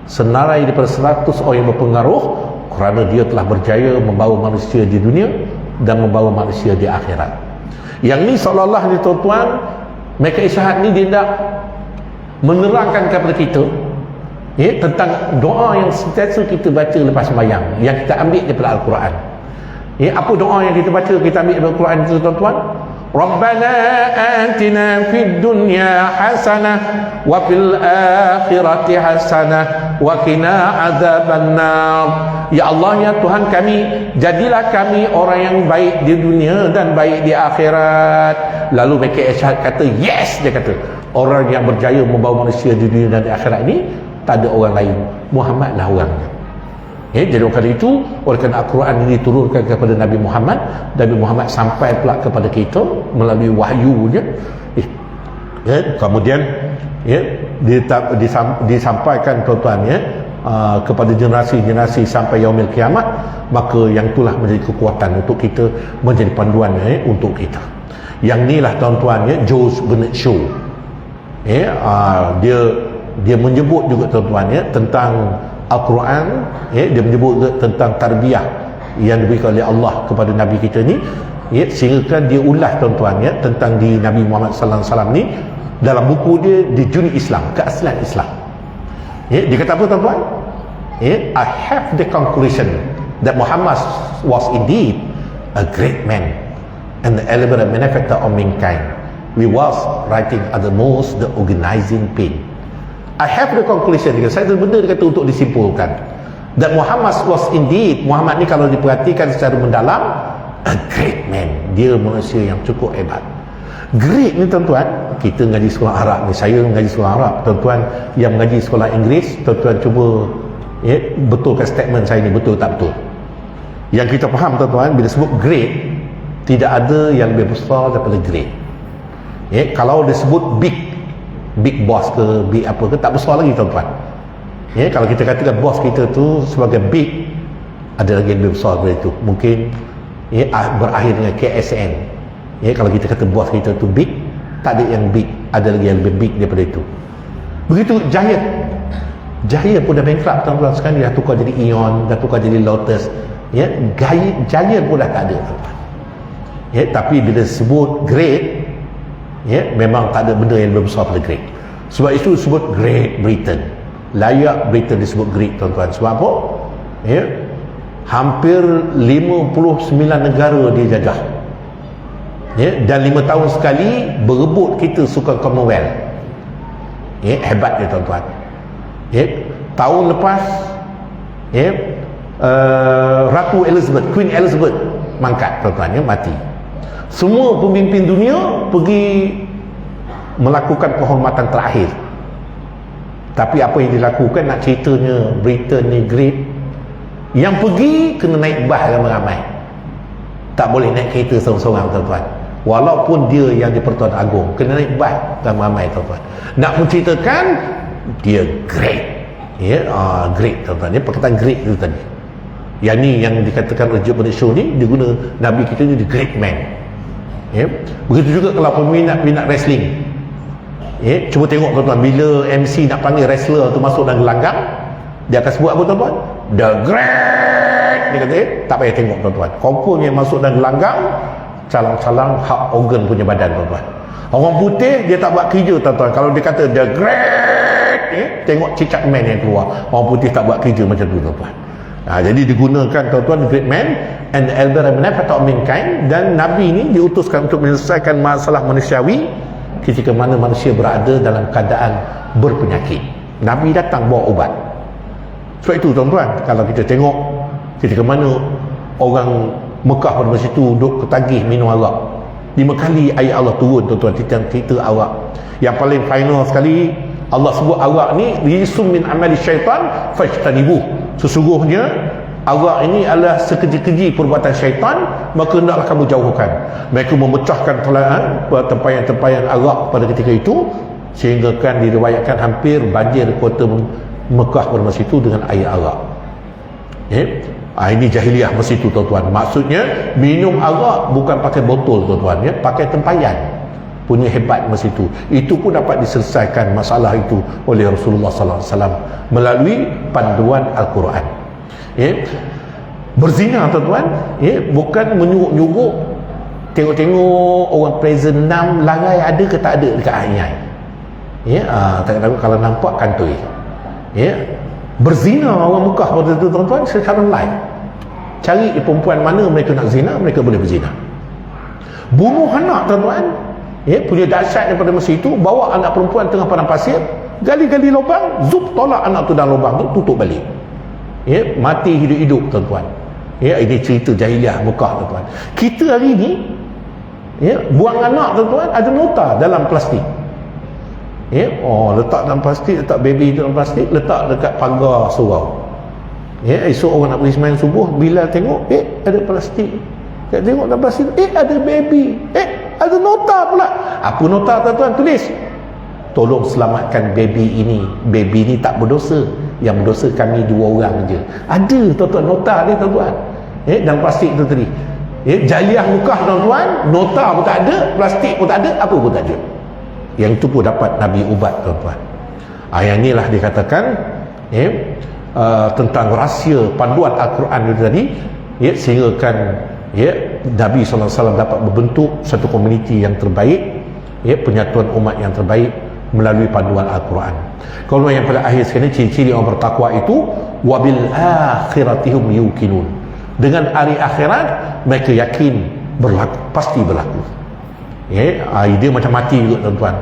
Speaker 1: senarai daripada 100 orang yang berpengaruh, kerana dia telah berjaya membawa manusia di dunia dan membawa manusia di akhirat. Yang ni seolah-olah ni, tuan-tuan, Michael H. Hart ni dia nak menerangkan kepada kita tentang doa yang sentiasa kita baca lepas sembahyang, yang kita ambil daripada Al-Quran. Apa doa yang kita baca, kita ambil daripada Al-Quran itu, tuan-tuan? Rabbana atina fid dunya hasanah wa fil akhirati hasanah wa qina azabannar. Ya Allah, ya Tuhan kami, jadilah kami orang yang baik di dunia dan baik di akhirat. Lalu Michael H. Hart kata, yes, dia kata, orang yang berjaya membawa manusia di dunia dan di akhirat ini tak ada orang lain, Muhammad lah orangnya. Jadi oleh kerana itu, oleh kerana Al-Quran ini diturunkan kepada Nabi Muhammad, Nabi Muhammad sampai pula kepada kita melalui wahyunya. Kemudian disampaikan, tuan-tuan, kepada generasi-generasi sampai yaumil kiamat, maka yang itulah menjadi kekuatan untuk kita, menjadi panduan untuk kita. Yang inilah, tuan-tuan, George Bernard Shaw, dia menyebut juga, tuan-tuan, tentang Al-Quran, dia menyebut tentang tarbiyah yang diberikan oleh Allah kepada Nabi kita ni, sehingga dia ulas, tuan-tuan, tentang di Nabi Muhammad sallallahu alaihi wasallam ni dalam buku dia di Juni Islam, Keaslian Islam. Dia kata apa, tuan-tuan? I have the conclusion that Muhammad was indeed a great man and the elaborate benefactor of mankind. We was writing at the most the organizing pain. I have the conclusion, saya ada benda dia kata untuk disimpulkan, that Muhammad was indeed, Muhammad ni kalau diperhatikan secara mendalam, a great man. Dia manusia yang cukup hebat. Great ni, tuan-tuan, kita mengaji sekolah Arab ni, saya mengaji sekolah Arab, tuan-tuan yang mengaji sekolah Inggeris, tuan-tuan cuba betulkan statement saya ni, betul tak betul? Yang kita faham, tuan-tuan, bila sebut great, tidak ada yang lebih besar daripada great. Kalau disebut big boss ke, big apa ke, tak besar lagi, tuan-tuan. Kalau kita katakan bos kita tu sebagai big, ada lagi yang lebih besar daripada itu, mungkin berakhir dengan KSN. Kalau kita kata bos kita tu big, tak ada yang big, ada lagi yang lebih big daripada itu. Begitu Giant pun dah bankrupt, tuan-tuan. Sekarang dia dah tukar jadi Eon, dah tukar jadi Lotus. ya, giant pun dah tak ada, tuan-tuan. Ya, tapi bila sebut great, ya, memang tak ada benda yang lebih besar pada great. Sebab itu sebut Great Britain. Layak Britain disebut great, tuan-tuan. Sebab apa? Ya, hampir 59 negara dia jajah. Ya, dan 5 tahun sekali berebut kita sukan Commonwealth. Ya, hebat dia, tuan-tuan. Ya, tahun lepas, ya, Ratu Elizabeth, Queen Elizabeth mangkat, tuan-tuan, ya, mati. Semua pemimpin dunia pergi melakukan penghormatan terakhir. Tapi apa yang dilakukan, nak ceritanya Britain ni great, yang pergi kena naik bas ramai-ramai, tak boleh naik kereta seorang-seorang, tuan-tuan. Walaupun dia yang di Pertuan Agong, kena naik bas ramai-ramai, tuan-tuan. Nak menceritakan dia great, ya, great, tuan-tuan. Dia perkataan great itu tadi. Yang ni yang dikatakan oleh Joe Show ni, dia guna Nabi kita ni the great man. Ya. Begitu juga kalau peminat wrestling, ya, cuba tengok, tuan-tuan, bila MC nak panggil wrestler tu masuk dalam gelanggang, dia akan sebut apa, tuan-tuan? The great. Dia kata, tak payah tengok, tuan-tuan, confirm yang masuk dalam gelanggang calang-calang hak organ punya badan, tuan-tuan. Orang putih dia tak buat kerja, tuan-tuan. Kalau dia kata the great, ya, tengok cicak man yang keluar. Orang putih tak buat kerja macam tu, tuan-tuan. Jadi digunakan, tuan-tuan, the great man and the elder representative of mankind. Dan Nabi ni diutuskan untuk menyelesaikan masalah manusiawi ketika mana manusia berada dalam keadaan berpenyakit. Nabi datang bawa ubat. Sebab itu, tuan-tuan, kalau kita tengok ketika mana orang Mekah pada masa itu duk ketagih minum arak, 5 kali ayat Allah turun, tuan-tuan, tentang cerita arak. Yang paling final sekali, Allah sebut arak ni rijsum min amali syaitan fajtanibuh. Sesungguhnya arak ini adalah sekeji-keji perbuatan syaitan, maka hendaklah kamu jauhkan. Mereka memecahkan tempayan-tempayan arak pada ketika itu, sehingga kan diriwayatkan hampir banjir kota Mekah pada masa itu dengan air arak. Ya? Ini jahiliah masa itu, tuan-tuan. Maksudnya minum arak bukan pakai botol, tuan-tuan, ya, pakai tempayan. Punya hebat masa itu. Itu pun dapat diselesaikan masalah itu oleh Rasulullah sallallahu alaihi wasallam melalui panduan Al-Quran. Ya. Berzina, tuan-tuan, ya, bukan menyuruh-nyuruh. Tengok-tengok orang present 6 larai ada ke tak ada dekat ayai. Ya, tak-tak, kalau nampak kantoi. Ya. Berzina orang Mekah pada itu, tuan-tuan, secara live. Cari perempuan mana mereka nak zina, mereka boleh berzina. Bunuh anak, tuan-tuan, ya, punya dahsyat daripada masa itu. Bawa anak perempuan tengah padang pasir, gali-gali lubang, zup, tolak anak tu dalam lubang tu, tutup balik. Ya, mati hidup-hidup, tuan-tuan. Ya, ini cerita jahiliah Mekah, tuan-tuan. Kita hari ni, ya, buang anak, tuan-tuan, ada nota dalam plastik. Ya, letak dalam plastik, letak baby dalam plastik, letak dekat pagar surau. Ya, esok orang nak pergi sembahyang subuh, bila tengok, ada plastik. Tengok dalam plastik, ada baby. Ada nota pula. Apa nota, tuan-tuan? Tulis, tolong selamatkan baby ini. Baby ini tak berdosa. Yang berdosa kami 2 orang je. Ada, tuan-tuan, nota ni, tuan-tuan. Dalam plastik tu tadi. Jahiliah Mekah, tuan-tuan, nota pun tak ada, plastik pun tak ada, apa pun tak ada. Yang itu pun dapat Nabi ubat, tuan-tuan. Yang inilah dikatakan tentang rahsia panduan Al-Quran itu tadi, sehingga kan Nabi SAW dapat membentuk satu komuniti yang terbaik, penyatuan umat yang terbaik melalui panduan Al-Quran. Kalau yang pada akhir sekali, ciri-ciri orang bertakwa itu wabil akhiratihum yuqinun. Dengan hari akhirat mereka yakin berlaku, pasti berlaku. Dia macam mati juga, tuan-tuan.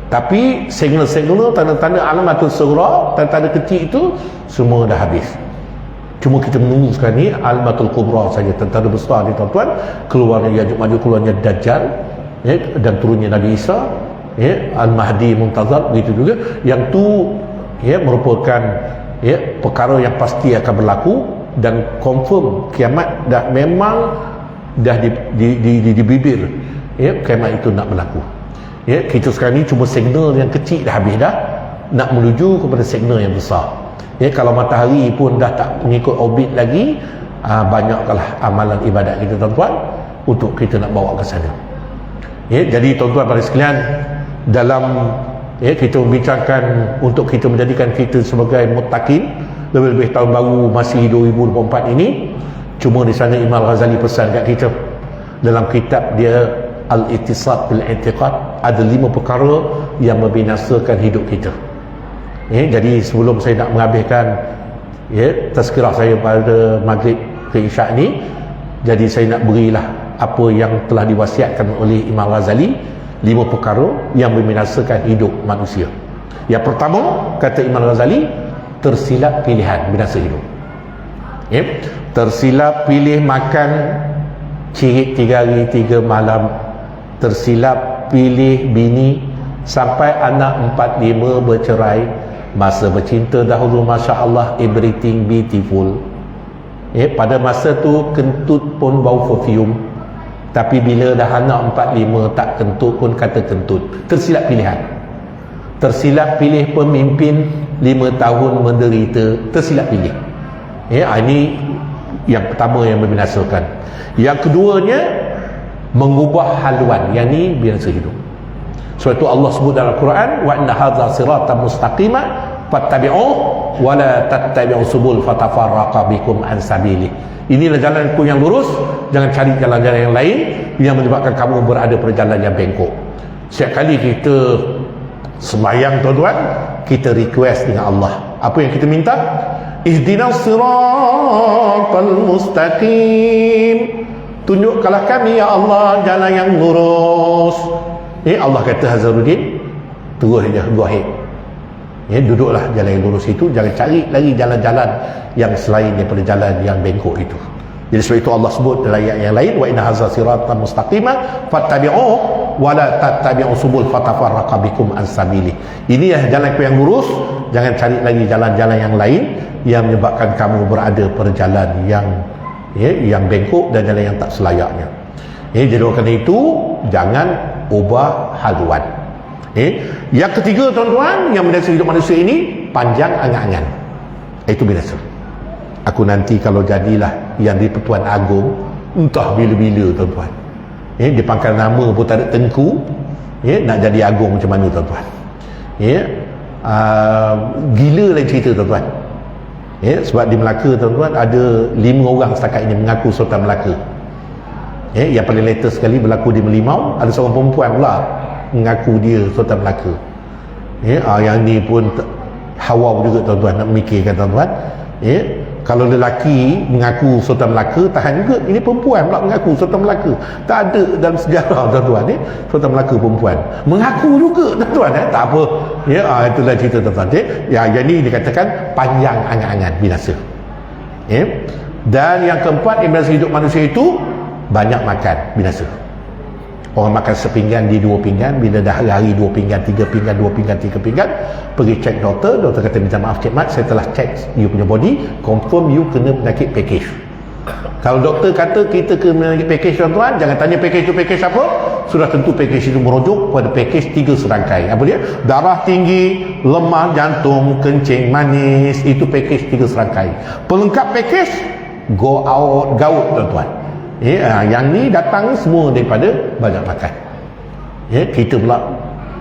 Speaker 1: Tapi signal-signal, tanda-tanda alamatul sughra, tanda-tanda kecil itu semua dah habis. Cuma kita menunggu sekarang ni alamatul kubra saja, tanda-tanda besar ni, tuan-tuan. Keluarnya Ya'juj Ma'juj, keluarnya Dajjal, dan turunnya Nabi Isa, Al-Mahdi Muntazar, begitu juga. Yang tu merupakan perkara yang pasti akan berlaku, dan confirm kiamat dah memang dah di bibir. Kiamat itu nak berlaku. Kita sekarang ni cuma signal yang kecil dah habis dah, nak menuju kepada signal yang besar. Kalau matahari pun dah tak mengikut orbit lagi, banyaklah amalan ibadat kita, tuan-tuan, untuk kita nak bawa ke sana. Jadi, tuan-tuan pada sekalian, dalam kita membincangkan untuk kita menjadikan kita sebagai muttaqin, lebih-lebih tahun baru masih 2024 ini. Cuma di sana Imam Ghazali pesan kat kita dalam kitab dia Al-Ittisab bil I'tiqad, ada 5 perkara yang membinasakan hidup kita. Jadi sebelum saya nak menghabiskan tazkirah saya pada maghrib ke isyak ni, jadi saya nak berilah apa yang telah diwasiatkan oleh Imam Ghazali, 5 perkara yang membinasakan hidup manusia. Yang pertama, kata Imam Ghazali, tersilap pilihan binasa hidup. Tersilap pilih makan cirit 3 hari 3 malam, tersilap pilih bini sampai anak 4-5 bercerai, masa bercinta dahulu Masya Allah everything beautiful. Pada masa tu kentut pun bau perfume, tapi bila dah anak 4-5 tak kentut pun kata kentut. Tersilap pilihan. Tersilap pilih pemimpin 5 tahun menderita, tersilap pilih. Ini yang pertama yang membinasakan. Yang keduanya, mengubah haluan. Yang ni binasa hidup. Sebab itu Allah sebut dalam Al-Quran, wa inna hadza siratan mustaqima fattabi'uh wa la tattabi'u subul fatafarraqa bikum an sabili. Inilah jalanku yang lurus, jangan cari jalan-jalan yang lain yang menyebabkan kamu berada pada jalan yang bengkok. Setiap kali kita sembahyang tuan-tuan, kita request dengan Allah. Apa yang kita minta? Ihdinas siratal mustaqim. Tunjukkanlah kami ya Allah jalan yang lurus. Allah kata Hazaruddin, terus je go ahead. Duduklah jalan yang lurus itu, jangan cari lagi jalan-jalan yang selain daripada jalan yang bengkok itu. Jadi sebab itu Allah sebut dalam ayat yang lain, wa inna hadza siratan mustaqima fattabi'uh wa la tattabi'u subul fatafarraqa bikum an sabili. Ini jalan yang lurus, jangan cari lagi jalan-jalan yang lain yang menyebabkan kamu berada pada jalan yang bengkok dan jalan yang tak selayaknya. Jadi kerana itu jangan ubah haluan. Yang ketiga tuan-tuan, yang binasa hidup manusia ini, panjang angan-angan. Itu binasa. Aku nanti kalau jadilah yang di Pertuan Agong, entah bila-bila tuan-tuan. Dia pangkal nama pun tak ada tengku. Nak jadi agung macam mana tuan-tuan. Gila lah cerita tuan-tuan. Sebab di Melaka tuan-tuan ada 5 orang setakat ini mengaku Sultan Melaka. Yang paling latest sekali berlaku di Melimau, ada seorang perempuan pula mengaku dia Sultan Melaka. Yang ni pun hawau juga tuan-tuan, nak memikirkan tuan-tuan. Kalau lelaki mengaku Sultan Melaka, tahan juga. Ini perempuan pula mengaku Sultan Melaka. Tak ada dalam sejarah tuan-tuan. Sultan Melaka perempuan mengaku juga tuan-tuan. Tak apa. Itulah cerita tuan-tuan. Yang ni dikatakan panjang angan-angan binasa. Dan yang keempat, yang binasa hidup manusia itu banyak makan binasa. Orang makan sepinggan di 2 pinggan, bila dah hari-hari 2 pinggan, 3 pinggan, 2 pinggan, 3 pinggan, pergi cek doktor kata minta maaf Cik Mat, saya telah cek you punya body, confirm you kena penyakit package. Kalau doktor kata kita kena penyakit package tuan-tuan, jangan tanya package itu package apa, sudah tentu package itu merujuk pada package 3 serangkai. Apa dia? Darah tinggi, lemah jantung, kencing manis, itu package 3 serangkai. Pelengkap package, go out, gaut tuan-tuan. Yang ni datang semua daripada banyak makan. Kita pula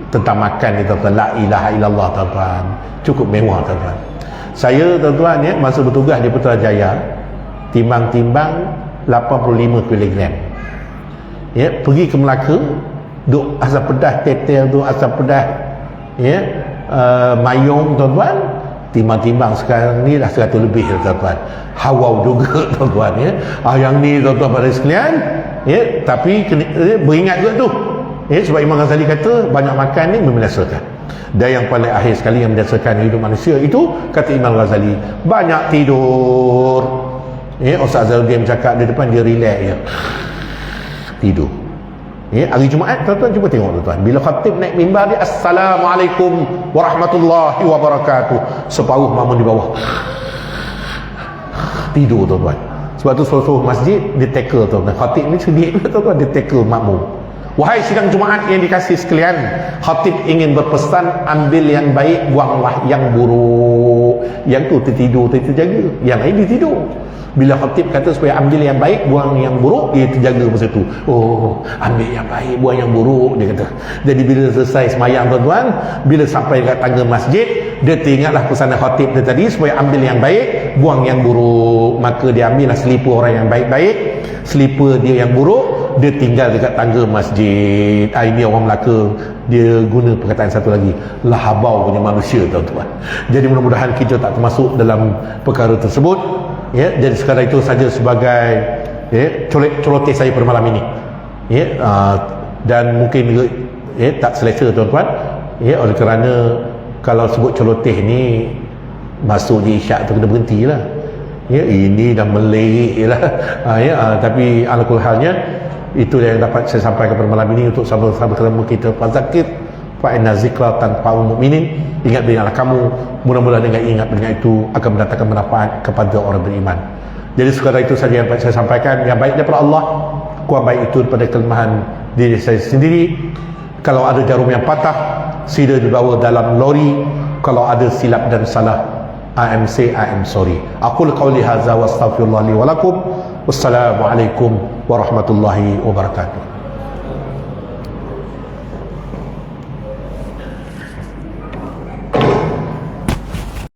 Speaker 1: tentang makan ni tuan-tuan, la ilaha illallah tuan-tuan, cukup mewah tuan-tuan. Saya tuan-tuan masa bertugas di Putrajaya, timbang-timbang 85 kg. Pergi ke Melaka, duk asam pedas tetel tu, asam pedas mayung tuan-tuan, timbang-timbang sekarang ni dah 100 lebih tuan-tuan. Hawau juga tuan-tuan. Yang ni tuan-tuan pada sekalian, tapi beringat juga tu. Sebab Imam Ghazali kata banyak makan ni membinasakan. Dan yang paling akhir sekali yang membinasakan hidup manusia itu, kata Imam Ghazali, banyak tidur. Ustaz Zaruddin cakap di depan, dia relax je, tidur. Hari Jumaat tuan-tuan cuba tengok tuan-tuan, bila khatib naik mimbar dia, Assalamualaikum warahmatullahi wabarakatuh, separuh makmum di bawah tidur tuan-tuan. Sebab tu seluruh masjid dia tackle tuan-tuan. Khatib ni sedih tuan-tuan, dia tackle makmum. Wahai sidang Jumaat yang dikasih sekalian, khatib ingin berpesan, ambil yang baik, buanglah yang buruk. Yang tu tertidur, terjaga, yang lain dia tidur. Bila khatib kata supaya ambil yang baik, buang yang buruk, dia terjaga masa tu. Oh, ambil yang baik, buang yang buruk, dia kata. Jadi bila selesai semayang tuan-tuan, bila sampai dekat tangga masjid, dia teringatlah pesanan khatib dia tadi supaya ambil yang baik, buang yang buruk. Maka dia ambillah selipar orang yang baik-baik, selipar dia yang buruk, dia tinggal dekat tangga masjid. Ini orang Melaka, dia guna perkataan satu lagi, lahabau punya manusia, tuan-tuan. Jadi mudah-mudahan kita tak termasuk dalam perkara tersebut. Jadi sekadar itu saja sebagai celoteh saya pada malam ini. Dan mungkin tak selesa, tuan-tuan. Oleh kerana kalau sebut celoteh ni masuk je isyak tu kena berhenti lah. Ini dah melirik lah. Tapi ala kulli halnya, itu yang dapat saya sampaikan pada malam ini untuk sahabat-sahabat kerama kita fazakir fa inna zikra tanfa'ul mu'minin. Ingat-ingatlah kamu, mudah-mudahan dengan ingat itu akan mendatangkan manfaat kepada orang beriman. Jadi sekadar itu saja yang dapat saya sampaikan. Yang baik daripada Allah, kurang baik itu daripada kelemahan diri saya sendiri. Kalau ada jarum yang patah, sila dibawa dalam lori. Kalau ada silap dan salah, I am sorry. Aqul qawli hadza wa astaghfirullah li wa lakum. Wassalamualaikum warahmatullahi wabarakatuh.